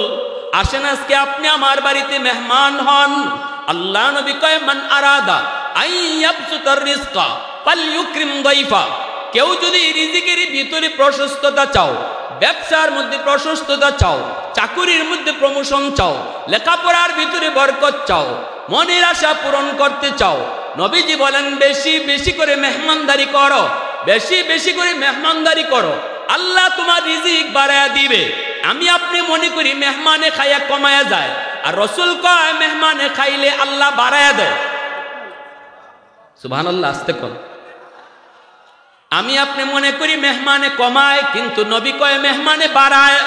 আসেন আজকে আপনি আমার বাড়িতে মেহমান হন। আল্লাহ নবী কয়, মান আরাদা আইয়াবসুতার রিজকা ফালইউকরিম দাইফা। কেউ যদি রিজিকের ভিতরে প্রশস্ততা চাও, ব্যবসার মধ্যে প্রশস্ততা চাও, চাকুরির মধ্যে প্রমোশন চাও, লেখাপড়ার ভিতরে বরকত চাও, মনের আশা পূরণ করতে চাও, নবীজি বলেন বেশি বেশি করে মেহমানদারি করো, বেশি বেশি করে মেহমানদারি করো, আল্লাহ তোমার রিজিক বাড়ায়া দিবে। আমি আপনি মনে করি মেহমানে খাইয়া কমায়া যায়, আর রাসূল কয় মেহমানে খাইলে আল্লাহ বাড়ায়া দেয়। সুবহানাল্লাহ, আস্তে কোন। আমি আপনি মনে করি মেহমানে কমায়, কিন্তু নবী কয় মেহমানে বাড়ায়।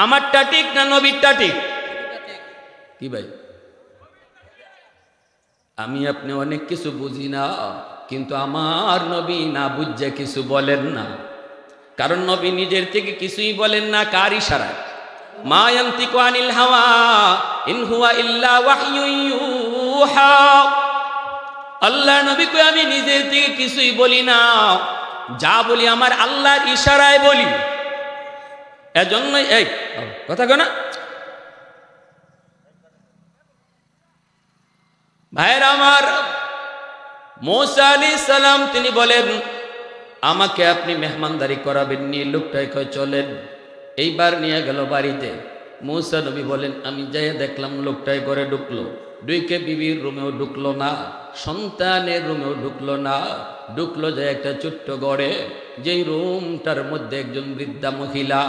আমারটা ঠিক না নবীরটা ঠিক? কি ভাই, আমি আপনি অনেক কিছু বুঝি না, কিন্তু আমার নবী না বুঝে কিছু বলেন না। কারণ নবী নিজের থেকে কিছুই বলেন না, কার ইশারায়? মা ইয়ানতিকু আনিল হাওয়া ইন হুয়া ইল্লা ওয়াহয়ুন ইউহা। আল্লাহ নবী কয় আমি নিজের থেকে কিছুই বলি না, যা বলি আমার আল্লাহর ইশারায় বলি। এজন্যই এই কথা কয় না ভাইরা আমার, মূসা আলাইহিস সালাম তিনি বলেন আমাকে আপনি মেহমানদারি করাবেন নি। লোকটাই কয় চলেন। এইবার নিয়ে গেল বাড়িতে। মূসা নবী বলেন আমি যাই দেখলাম লোকটাই ঘরে ঢুকলো, ঢুকে বিবির রুমেও ঢুকলো না, সন্তানের রুমেও ঢুকলো না, ঢুকলো যে একটা ছোট্ট ঘরে, যেই রুমটার মধ্যে একজন বৃদ্ধা মহিলা,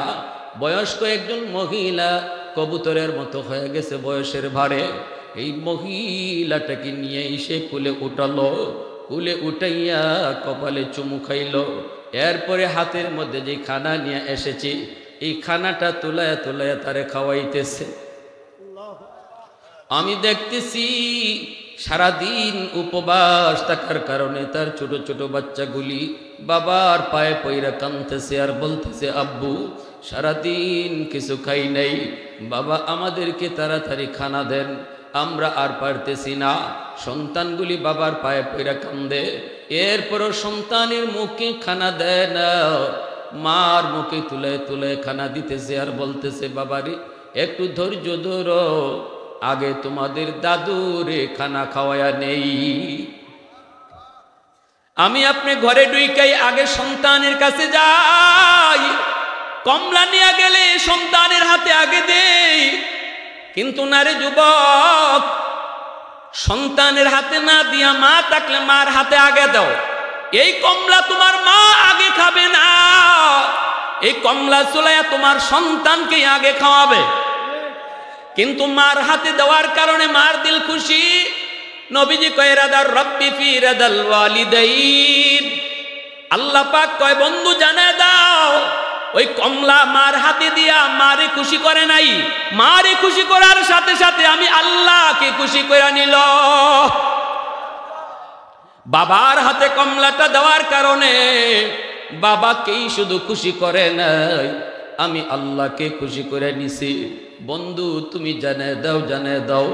বয়স্ক একজন মহিলা কবুতরের মতো হয়ে গেছে বয়সের ভারে, এই মহিলাটাকে নিয়ে এসে কুলে উঠালো, কুলে উঠাইয়া কপালে চুমু খাইল। এরপরে হাতের মধ্যে যে খানা নিয়ে এসেছি, এই খানাটা তুলায়া তুলায়া তারে খাওয়াইতেছে। আমি দেখতেছি সারাদিন উপবাস থাকার কারণে তার ছোট ছোট বাচ্চাগুলি বাবার পায়ে পইরা কাঁদতেছে আর বলতেছে আব্বু সারাদিন কিছু খাই নাই, বাবা আমাদেরকে তাড়াতাড়ি খানা দেন, আমরা আর পারতেছি না। সন্তানগুলি বাবার পায়ে পইরা কান্দে, এরপরও সন্তানের মুখে খানা দেয় না, মার মুখে তুলে তুলে খানা দিতেছে আর বলতেছে বাবারে একটু ধৈর্য ধরো, আগে তোমাদের দাদুরে খানা খাওয়ায়া নেই। আমি আপনি ঘরে ঢুকাই আগে সন্তানের কাছে যাই, কমলা নিয়ে গেলে সন্তানের হাতে আগে দেই, কিন্তু নারে যুবক, সন্তানের হাতে না দিয়া মা থাকলে মার হাতে আগে দাও। এই কমলা তোমার মা আগে খাবে না, এই কমলা চুলাইয়া তোমার সন্তানকে আগে খাওয়াবে। কিন্তু মার হাতে দেওয়ার কারণে মার দিল খুশি। নবীজি কয় রাদার রব্বি ফি রাদাল ওয়ালিদাইন, আল্লাহ পাক কয় বন্ধু জানায় দাও ওই কমলা মার হাতে দিয়া মারে খুশি করে নাই, মারে খুশি করার সাথে সাথে আমি আল্লাহকে খুশি করে নিল। বাবার হাতে কমলাটা দেওয়ার কারণে বাবাকেই শুধু খুশি করে নাই, আমি আল্লাহকে খুশি করে নিছি। বন্ধু তুমি জানে দাও, জানে দাও।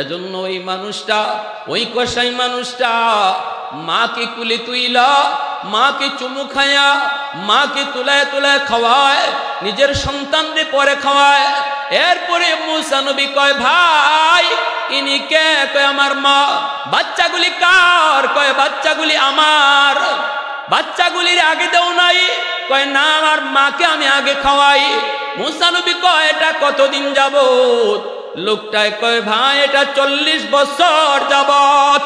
এজন্য ওই মানুষটা, ওই কসাই মানুষটা মাকে কুলে তুইলা, মাকে চুমু খায়া, মাকে তুলায় তুলায় খাওয়ায়, নিজের সন্তানরে পরে খাওয়ায়। এরপরে মূসা নবী কয় ভাই ইনি কে? কয় আমার মা। বাচ্চাগুলি কার? কয় বাচ্চাগুলি আমার। বাচ্চাগুলির আগে দেও নাই? কয় না, আমার মাকে আমি আগে খাওয়াই। মূসা নবী কয় এটা কতদিন যাবত? লোকটায় কয় ভাই এটা 40 বছর যাবত।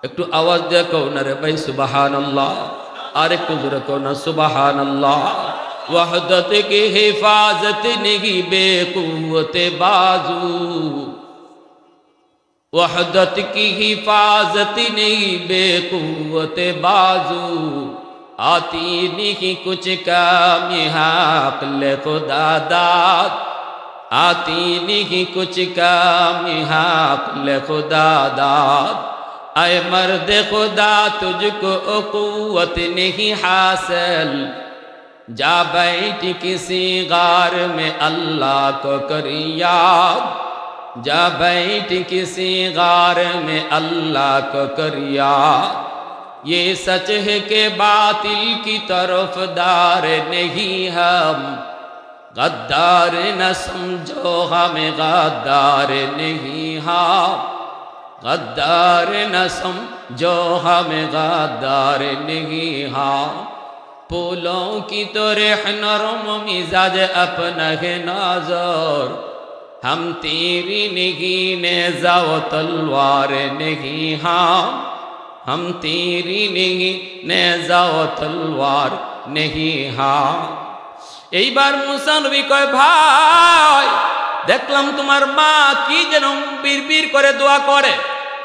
একটু আওয়াজ দিয়ে কও না রে ভাই সুবহানাল্লাহ, আর একটু জোরে কও না সুবহানাল্লাহ। वहदत की हिफाजत नहीं बेकुव्वत बाजू, वहदत की हिफाजत नहीं बेकुव्वत बाजू, आती नहीं कुछ काम हक ले खुदा दाद, आती नहीं कुछ काम हक ले खुदा दाद, आए मर्द खुदा तुझको कुव्वत नहीं हासिल, जा बैठ किसी गार में अल्लाह को कर याद, जा बैठ किसी गार में अल्लाह को कर याद। ये सच है कि बातिल की तरफदार नहीं हम, गद्दार न समझो हमें गद्दार नहीं हम, गद्दार न समझो हमें गद्दार नहीं हम। फूलों की तरह नरम मिजाज अपना है नाज़र, हम तेरी नहीं नेज़ा व तलवार नहीं हम, हम तेरी नहीं नेज़ा व तलवार नहीं हम। এইবার মুসা নবী কয় ভাই দেখলাম তোমার মা কি যেন বিড়বিড় করে দোয়া করে,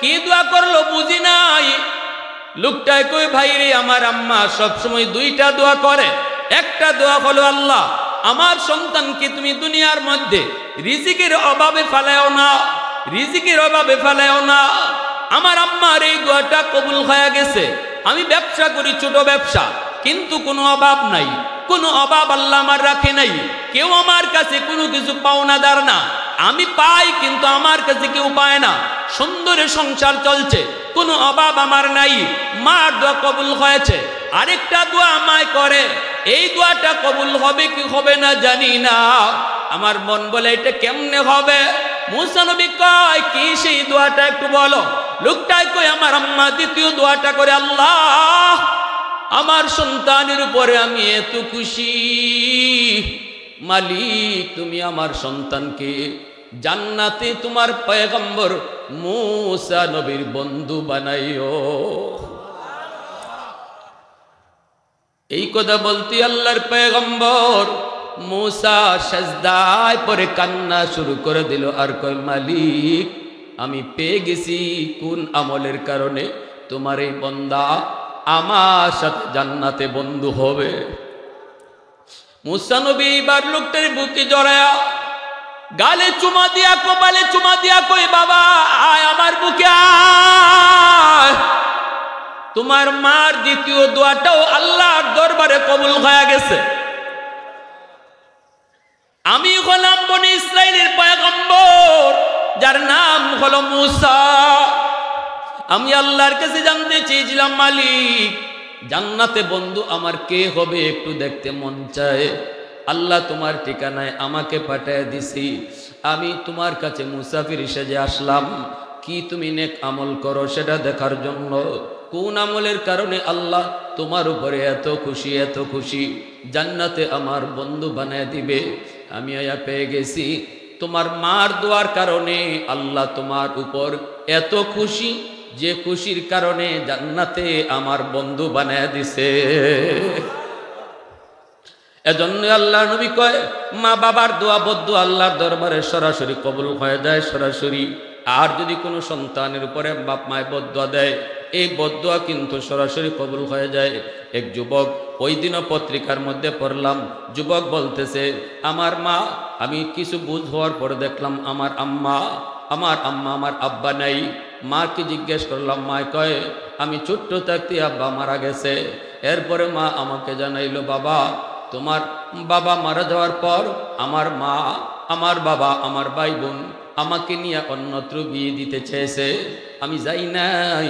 কি দোয়া করলো বুঝি নাই। লোকটাই কই ভাই রে আমার আম্মা সবসময় দুইটা দোয়া করে, একটা দোয়া হলো আল্লাহ আমার সন্তানকে তুমি দুনিয়ার মধ্যে রিজিকের অভাবে ফেলাও না, রিজিকের অভাবে ফেলাও না। আমার আম্মার এই দোয়াটা কবুল হয়ে গেছে। আমি ব্যবসা করি, ছোট ব্যবসা, কিন্তু কোনো অভাব নাই, কোনো অভাব আল্লাহ আমার রাখে নাই। কেউ আমার কাছে কোনো কিছু পাওনাদার না, আমি পাই কিন্তু আমার কাছে কেউ পায় না। সুন্দরে সংসার চলছে, কোনো অভাব আমার নাই। মার দোয়া কবুল হয়েছে। আরেকটা দোয়া আমায় করে, এই দোয়াটা কবুল হবে কি হবে না জানি না। আমার মন বলে এটা কেমনে হবে? মুসা নবী কয় কি সেই দোয়াটা একটু বলো। লোকটাই কই আমার আম্মা দ্বিতীয় দোয়াটা করে, আল্লাহ আমার সন্তানের উপরে আমি এত খুশি, মালিক তুমি আমার সন্তানকে জান্নাতে তোমার পয়গম্বর মুসা নবীর বন্ধু বানাইও। এই কথা বলতে আল্লাহর পয়গম্বর মুসা সাজদায় পরে কান্না শুরু করে দিল, আর কয় মালিক আমি পেয়ে গেছি কোন আমলের কারণে তোমার এই বান্দা আমার সাথে জান্নাতে বন্ধু হবে। মুসা নবী এবার লোকটার বুকে জড়ায়া গালে চুমা দিয়া কপালে চুমা দিয়া কই বাবা আয় আমার বুকে আয়। তোমার মার দ্বিতীয় দোয়াটাও আল্লাহর দরবারে কবুল হয়ে গেছে। আমি হলাম বনি ইসরাইলের পয়গম্বর যার নাম হলো মুসা। আমি আল্লাহর কাছে জানতে চেয়েছিলাম মালিক জান্নাতে বন্ধু আমার কে হবে একটু দেখতে মন চায়। আল্লাহ তোমার ঠিকানায় আমাকে পাঠিয়ে দিছি। আমি তোমার কাছে মুসাফির সেজে আসলাম, কি তুমি নেক আমল করো সেটা দেখার জন্য। কোন আমলের কারণে আল্লাহ তোমার উপরে এত খুশি, এত খুশি, জান্নাতে আমার বন্ধু বানিয়ে দিবে। আমি আয়া পেয়ে গেছি তোমার মার দোয়ার কারণে আল্লাহ তোমার উপর এত খুশি, যে খুশির কারণে জান্নাতে আমার বন্ধু বানিয়ে দিছে। এজন্য আল্লাহ নবী কয় মা বাবার দোয়া বদ্দুয়া আল্লাহর দরবারে সরাসরি কবুল হয়ে যায়, সরাসরি। আর যদি কোনো সন্তানের উপরে বাপ মায় বদ্দুয়া দেয়, এই বদ্দুয়া কিন্তু সরাসরি কবুল হয়ে যায়। এক যুবক ওই দিনও পত্রিকার মধ্যে পড়লাম, যুবক বলতেছে আমার মা, আমি কিছু বুঝ হওয়ার পরে দেখলাম আমার আম্মা আমার আব্বা নাই। মাকে জিজ্ঞেস করলাম, মা কয় আমি ছোট্ট থাকতে আব্বা মারা গেছে। এরপরে মা আমাকে জানাইলো বাবা তোমার বাবা মারা যাওয়ার পর আমার মা, আমার বাবা, আমার ভাই বোন আমাকে নিয়ে অন্যত্র বিয়ে দিতে চেয়েছে। আমি যাই নাই।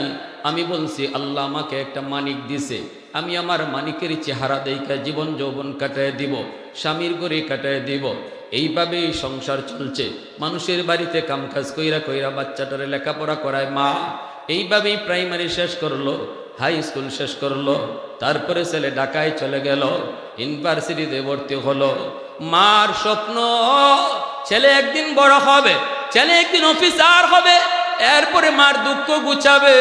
আমি বলছি আল্লাহ আমাকে একটা মানিক দিছে, আমি আমার মানিকের চেহারা দেখা জীবন যৌবন কাটায় দিব, স্বামীর ঘরে কাটায় দিব। এইভাবেই সংসার চলছে। মানুষের বাড়িতে কামকাজ কইরা কইরা বাচ্চাটারে লেখাপড়া করায় মা। এইভাবেই প্রাইমারি শেষ করলো, হাই স্কুল শেষ করলো। তারপরে ছেলে ঢাকায় চলে গেল, ইউনিভার্সিটিতে ভর্তি হলো। মার স্বপ্ন ছেলে একদিন বড় হবে, ছেলে একদিন অফিসার হবে। এরপরে মার দুঃখ গুছাবে।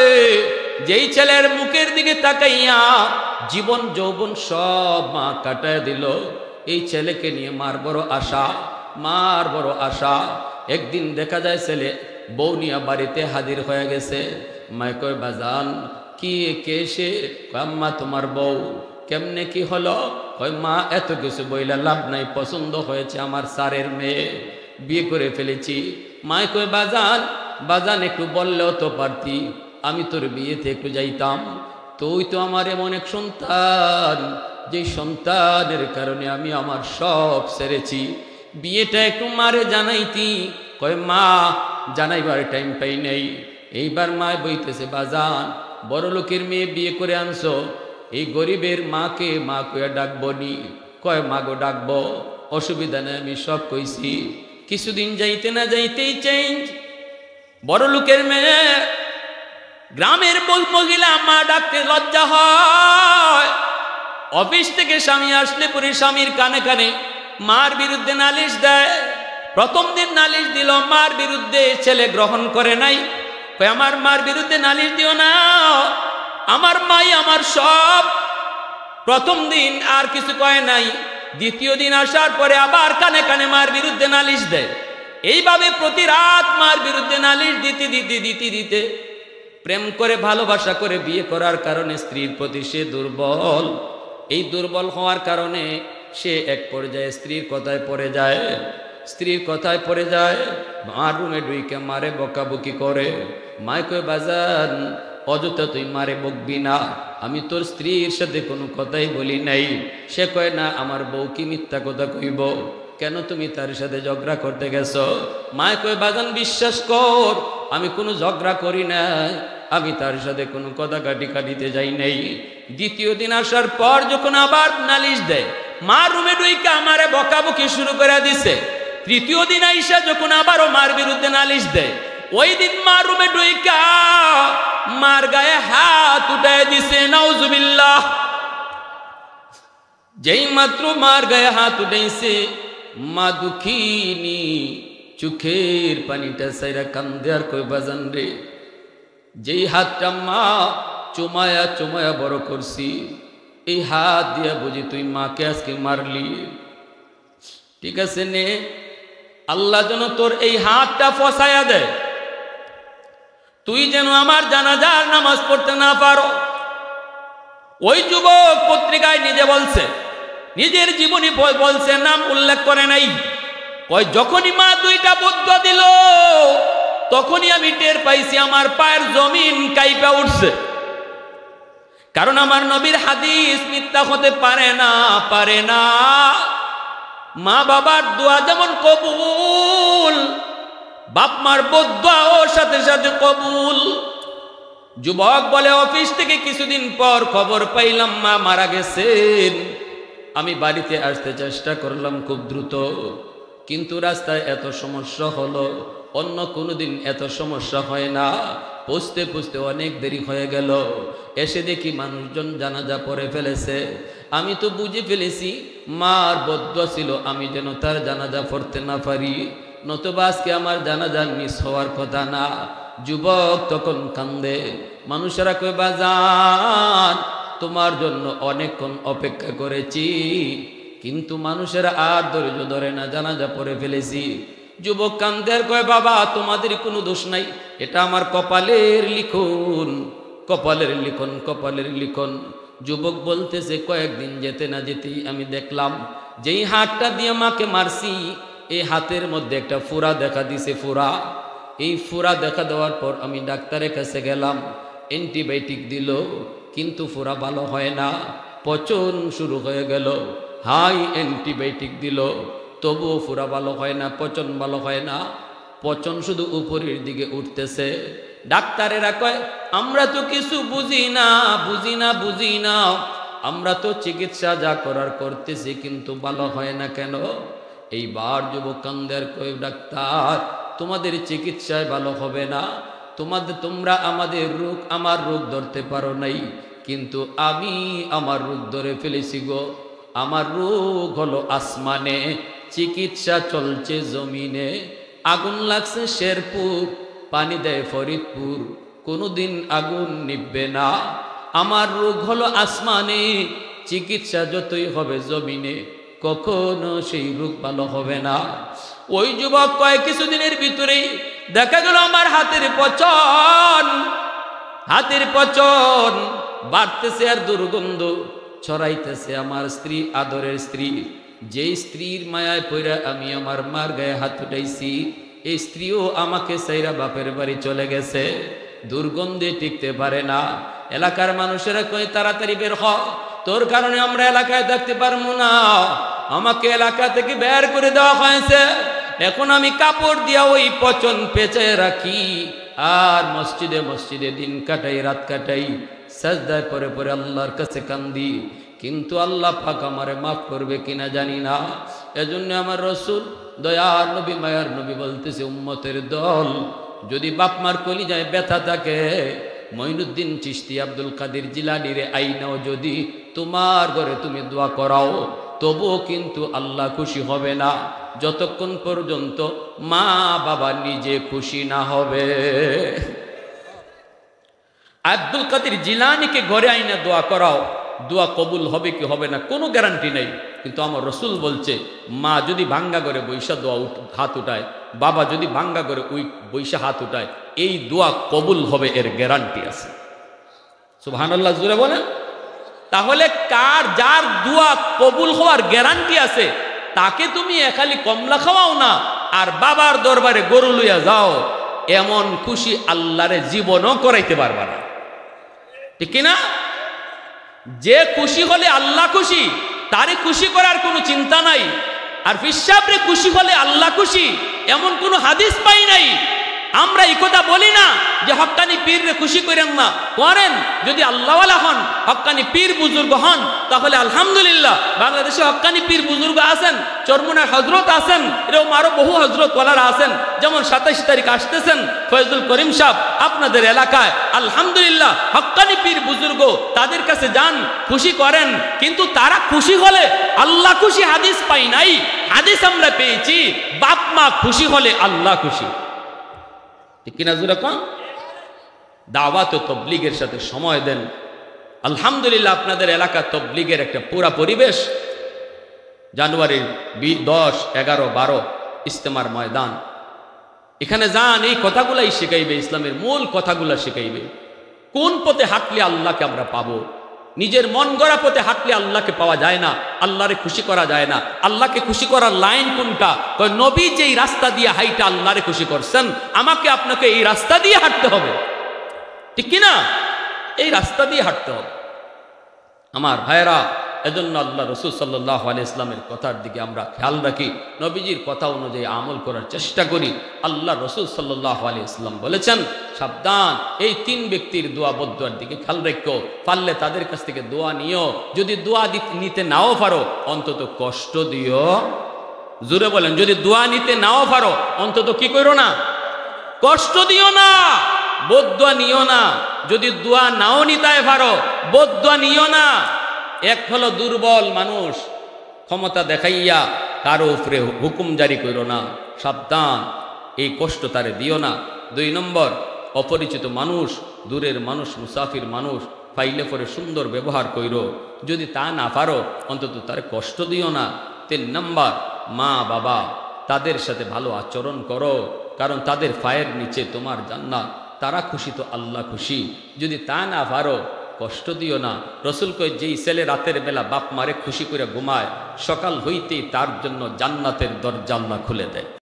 যেই ছেলের মুখের দিকে তাকাইয়া জীবন যৌবন সব মা কাটায় দিল, এই ছেলেকে নিয়ে মার বড় আশা, মার বড় আশা। একদিন দেখা যায় ছেলে বউ নিয়ে বাড়িতে হাজির হয়ে গেছে। মায় কয় বাজান কি কে সে? আম্মা তোমার বউ। কেমনে কি হলো? কয় মা এত কিছু বইলা লাভ নাই, পছন্দ হয়েছে আমার স্যারের মেয়ে, বিয়ে করে ফেলেছি। মায় কয় বাজান একটু বললেও তো পারতি, আমি তোর বিয়েতে একটু যাইতাম। তুই তো আমার এমন এক সন্তান, যে সন্তানের কারণে আমি আমার সব ছেড়েছি, বিয়েটা একটু মারে জানাইতি। কয় মা জানাইবার টাইম পাই নাই। এইবার মা বইতেছে বাজান, বড় লোকের মেয়ে বিয়ে করে আনছো, এই গরিবের মাকে মা কইয়া ডাকবো নি? কয় মা গো ডাকবো, অসুবিধা নেই, আমি সব কইছি। কিছুদিন যাইতে না যাইতেই চেঞ্জ। বড় লোকের মেয়ে, গ্রামের মহিলা মা ডাকতে লজ্জা হয়। অফিস থেকে স্বামী আসলে পরে স্বামীর কানে কানে মার বিরুদ্ধে নালিশ দেয়। প্রথম দিন নালিশ দিল মার বিরুদ্ধে, ছেলে গ্রহণ করে নাই। কই আমার মার বিরুদ্ধে নালিশ দিও না, আমার মাই আমার সব। প্রথম দিন আর কিছু কয় নাই। দ্বিতীয় দিন আসার পরে আবার কানে কানে মার বিরুদ্ধে নালিশ দেয়। এইভাবে প্রতি রাত মার বিরুদ্ধে নালিশ দিতে দিতে দিতে দিতে প্রেম করে ভালোবাসা করে বিয়ে করার কারণে স্ত্রীর প্রতি সে দুর্বল। এই দুর্বল হওয়ার কারণে সে এক পর্যায়ে স্ত্রীর কথায় পড়ে যায়। স্ত্রীর কথায় পড়ে যায়, মার রুমে ডুইকে মারে বকাবকি করে। মায় কয় বাজান অযথা তুই মারে বকবি না, আমি তোর স্ত্রীর সাথে কোনো কথাই বলি নাই। সে কয় না আমার বউ কি মিথ্যা কথা কইব, কেন তুমি তার সাথে ঝগড়া করতে গেছো? মায় কয় বাজান বিশ্বাস কর, আমি কোনো ঝগড়া করি না, আমি তার সাথে কোনো কথা কাটিতে যাই নাই। দ্বিতীয় দিন আসার পর যখন আবার নালিশ দেয়, মা রুমে ডুইকা আমারে বকাবকি শুরু করে দিছে। তৃতীয় দিন আইসা যখন আবারও মার বিরুদ্ধে নালিশ দেয়, ওই দিন মা রুমে ডুইকা মার গায়ে হাত উঠায় দিছে। নাউজুবিল্লাহ। যেই মাত্র মার গায়ে হাত উঠাইছে, মা দুঃখিনী চোখের পানিটা সাইরা কান্দে আর কই বাজান রে, যেই হাতটা মা চুমায়া চুমায়া বড় করছি, এই হাত দিয়া বুঝি তুই মাকে আজকে মারলি? ঠিক আছে নে, আল্লাহ যেন তোর এই হাতটা ফসায়া দেয়, তুই যেন আমার জানাজার নামাজ পড়তে না পারো। ওই যুবক পত্রিকায় নিজে বলছে, নিজের জীবনী বলছে, নাম উল্লেখ করে নাই। ওই যখনই মা দুইটা বদুয়া দিল, তখনই আমি টের পাইছি আমার পায়ের জমিন কাইপা উঠছে। কারণ আমার নবীর হাদিস মিথ্যা হতে পারে না, পারে না। মা বাবার দোয়া যেমন কবুল, বাপ মার বদুয়া ওর সাথে সাথে কবুল। যুবক বলে অফিস থেকে কিছুদিন পর খবর পাইলাম মা মারা গেছেন। আমি বাড়িতে আসতে চেষ্টা করলাম খুব দ্রুত, কিন্তু রাস্তায় এত সমস্যা হলো, অন্য কোনোদিন এত সমস্যা হয় না। পৌঁছতে পৌঁছতে অনেক দেরি হয়ে গেল। এসে দেখি মানুষজন জানাজা পড়ে ফেলেছে। আমি তো বুঝে ফেলেছি মার বদুয়া ছিল আমি যেন তার জানাজা পড়তে না পারি, নতুবা আজকে আমার জানাজা মিস হওয়ার কথা না। যুবক তখন কান্দে। মানুষেরা কই বাজান তোমার জন্য অনেকক্ষণ অপেক্ষা করেছি, কিন্তু মানুষেরা আর ধৈর্য ধরে না, জানাজা পড়ে ফেলেছি। যুবক কান্দের কয় বাবা তোমাদের কোনো দোষ নাই, এটা আমার কপালের লিখন, কপালের লিখন, কপালের লিখন। যুবক বলতেছে কয়েকদিন যেতে না যেতেই আমি দেখলাম যেই হাতটা দিয়ে মাকে মারছি, এই হাতের মধ্যে একটা ফোড়া দেখা দিছে, ফোড়া। এই ফোড়া দেখা দেওয়ার পর আমি ডাক্তারের কাছে গেলাম, অ্যান্টিবায়োটিক দিল, কিন্তু ফোড়া ভালো হয় না, পচন শুরু হয়ে গেল। হাই অ্যান্টিবায়োটিক দিল, তবুও ফোড়া ভালো হয় না, পচন ভালো হয় না, পচন শুধু উপরের দিকে উঠতেছে। ডাক্তারেরা কয় আমরা তো কিছু বুঝি না, বুঝি না, বুঝি না, আমরা তো চিকিৎসা যা করার করতেছি, কিন্তু ভালো হয় না কেন? এইবার যুবক কান্দের কয় ডাক্তার তোমাদের চিকিৎসায় ভালো হবে না, তোমরা আমাদের রোগ, আমার রোগ ধরতে পারো নাই, কিন্তু আমি আমার রোগ ধরে ফেলেছি গো। আমার রোগ হলো আসমানে, চিকিৎসা চলছে জমিনে। আগুন লাগছে শেরপুর, পানি দেয় ফরিদপুর, কোনোদিন আগুন নিববে না। আমার রোগ হলো আসমানে, চিকিৎসা যতই হবে জমিনে, কখনো সেই রোগ ভালো হবে না। ওই যুবক কয় কিছুদিনের ভিতরেই দেখা গেল আমার হাতের পচন, হাতের পচন বাড়তেছে আর দুর্গন্ধ ছড়াইতেছে। আমার স্ত্রী, আদরের স্ত্রী, যেই স্ত্রীর মায়ায় পইরা আমি আমার মার গায়ে হাত উঠাইছি, এই স্ত্রীও আমাকে সাইরা বাপের বাড়ি চলে গেছে। দুর্গন্ধে টিকতে পারে না। এলাকার মানুষেরা কই তাড়াতাড়ি বের হ, তোর কারণে আমরা এলাকায় থাকতে পারবো না, আমাকে এলাকা থেকে বের করে দেওয়া হয়েছে। এখন আমি কাপড় দিয়া ওই পচন পেঁচে রাখি আর মসজিদে মসজিদে দিন কাটাই, রাত কাটাই, সাজদায় পরে পরে আল্লাহর কাছে কান্দি। কিন্তু আল্লাহ পাক আমারে মাফ করবে কিনা জানি না। এজন্য আমার রসুল দয়ার নবী মায়ার নবী বলতেছে, উম্মতের দল, যদি বাপ মার কলিজায় ব্যথা থাকে, মঈনুদ্দিন চিশতি আব্দুল কাদের জিলানীরে আইনাও যদি তোমার ঘরে তুমি দোয়া করাও, তবুও কিন্তু আল্লাহ খুশি হবে না যতক্ষণ পর্যন্ত মা বাবা নিজে খুশি না হবে। আব্দুল কাদের জিলানীকে ঘরে আইনা দোয়া করাও, দোয়া কবুল হবে কি হবে না কোনো গ্যারান্টি নেই। কিন্তু আমার রসুল বলছে, মা যদি ভাঙ্গা করে বৈশা দোয়া হাত উঠায়, বাবা যদি ভাঙ্গা করে বৈশা হাত উঠায়, এই দোয়া কবুল হবে, এর গ্যারান্টি আছে। সুবহানাল্লাহ জোরে বলেন। তাহলে যার দোয়া কবুল হওয়ার গ্যারান্টি আছে, তাকে তুমি খালি কমলা খাওয়াও না আর বাবার দরবারে গরু লইয়া যাও, এমন খুশি আল্লাহরে জীবনও করাইতে পারবা না, ঠিক কিনা? যে খুশি হলে আল্লাহ খুশি, তারে খুশি করার কোনো চিন্তা নাই। আর ফিসাবরে খুশি হলে আল্লাহ খুশি, এমন কোনো হাদিস পাই নাই। আমরা এই কথা বলি না যে হক্কানি পীররে খুশি করেন না, করেন। যদি আল্লাহওয়ালা হন, হক্কানি পীর বুজুর্গ হন, তাহলে আলহামদুলিল্লাহ। বাংলাদেশে হক্কানি পীর বুজুর্গ আছেন, চরমুনার হজরত আছেন, এরকম আরো বহু হজরত ওয়ালারা আছেন। যেমন 27 তারিখ আসতেছেন ফয়জুল করিম সাহেব আপনাদের এলাকায়, আলহামদুলিল্লাহ। হক্কানি পীর বুজুর্গ, তাদের কাছে যান, খুশি করেন। কিন্তু তারা খুশি হলে আল্লাহ খুশি হাদিস পাই নাই। হাদিস আমরা পেয়েছি, বাপ মা খুশি হলে আল্লাহ খুশি, ঠিক কিনা জোরে কোন? দাওয়াত ও তবলিগের সাথে সময় দেন। আলহামদুলিল্লাহ আপনাদের এলাকা তবলিগের একটা পুরা পরিবেশ। জানুয়ারির 10, 11, 12 ইজতেমার ময়দান, এখানে যান, এই কথাগুলাই শিখাইবে, ইসলামের মূল কথাগুলা শিখাইবে। কোন পথে হাঁটলে আল্লাহকে আমরা পাবো? নিজের মন গড়া পথে হাঁটলে আল্লাহকে পাওয়া যায় না, আল্লাহরে খুশি করা যায় না। আল্লাহকে খুশি করার লাইন কোনটা? নবী যেই রাস্তা দিয়ে হাইটা আল্লাহরে খুশি করছেন, আমাকে আপনাকে এই রাস্তা দিয়ে হাঁটতে হবে, ঠিক কিনা? এই রাস্তা দিয়ে হাঁটতে হবে আমার ভাইয়েরা। এজন্য আল্লাহ রসুল সাল্লাল্লাহু আলাইহি ইসলামের কথার দিকে আমরা খেয়াল রাখি, নবীজির কথা অনুযায়ী আমল করার চেষ্টা করি। আল্লাহ রসুল সাল্লাল্লাহু আলাইহি ইসলাম বলেছেন, সাবধান, এই 3 ব্যক্তির দোয়া বদদুয়ার দিকে খেয়াল রাখো। পারলে তাদের কাছ থেকে দোয়া নিও, যদি দোয়া নিতে নাও পারো অন্তত কষ্ট দিও। জোরে বলেন, যদি দোয়া নিতে নাও পারো অন্তত কি করো না? কষ্ট দিও না, বদদুয়া নিও না। যদি দোয়া নাও নিতে পারো বদদুয়া নিও না। এক হলো দুর্বল মানুষ, ক্ষমতা দেখাইয়া কারো উপরে হুকুম জারি করো না, সাবধান, এই কষ্ট তারে দিও না। 2 নম্বর, অপরিচিত মানুষ, দূরের মানুষ, মুসাফির মানুষ পাইলে পরে সুন্দর ব্যবহার কইরো, যদি তা না পারো অন্তত তার কষ্ট দিও না। 3 নম্বর, মা বাবা, তাদের সাথে ভালো আচরণ করো, কারণ তাদের পায়ের নিচে তোমার জান্নাত। তারা খুশি তো আল্লাহ খুশি, যদি তা না পারো কষ্ট দিও না। রসুল কই, যেই ছেলে রাতের বেলা বাপ মারে খুশি করে ঘুমায়, সকাল হইতেই তার জন্য জান্নাতের দরজা আল্লাহ খুলে দেয়।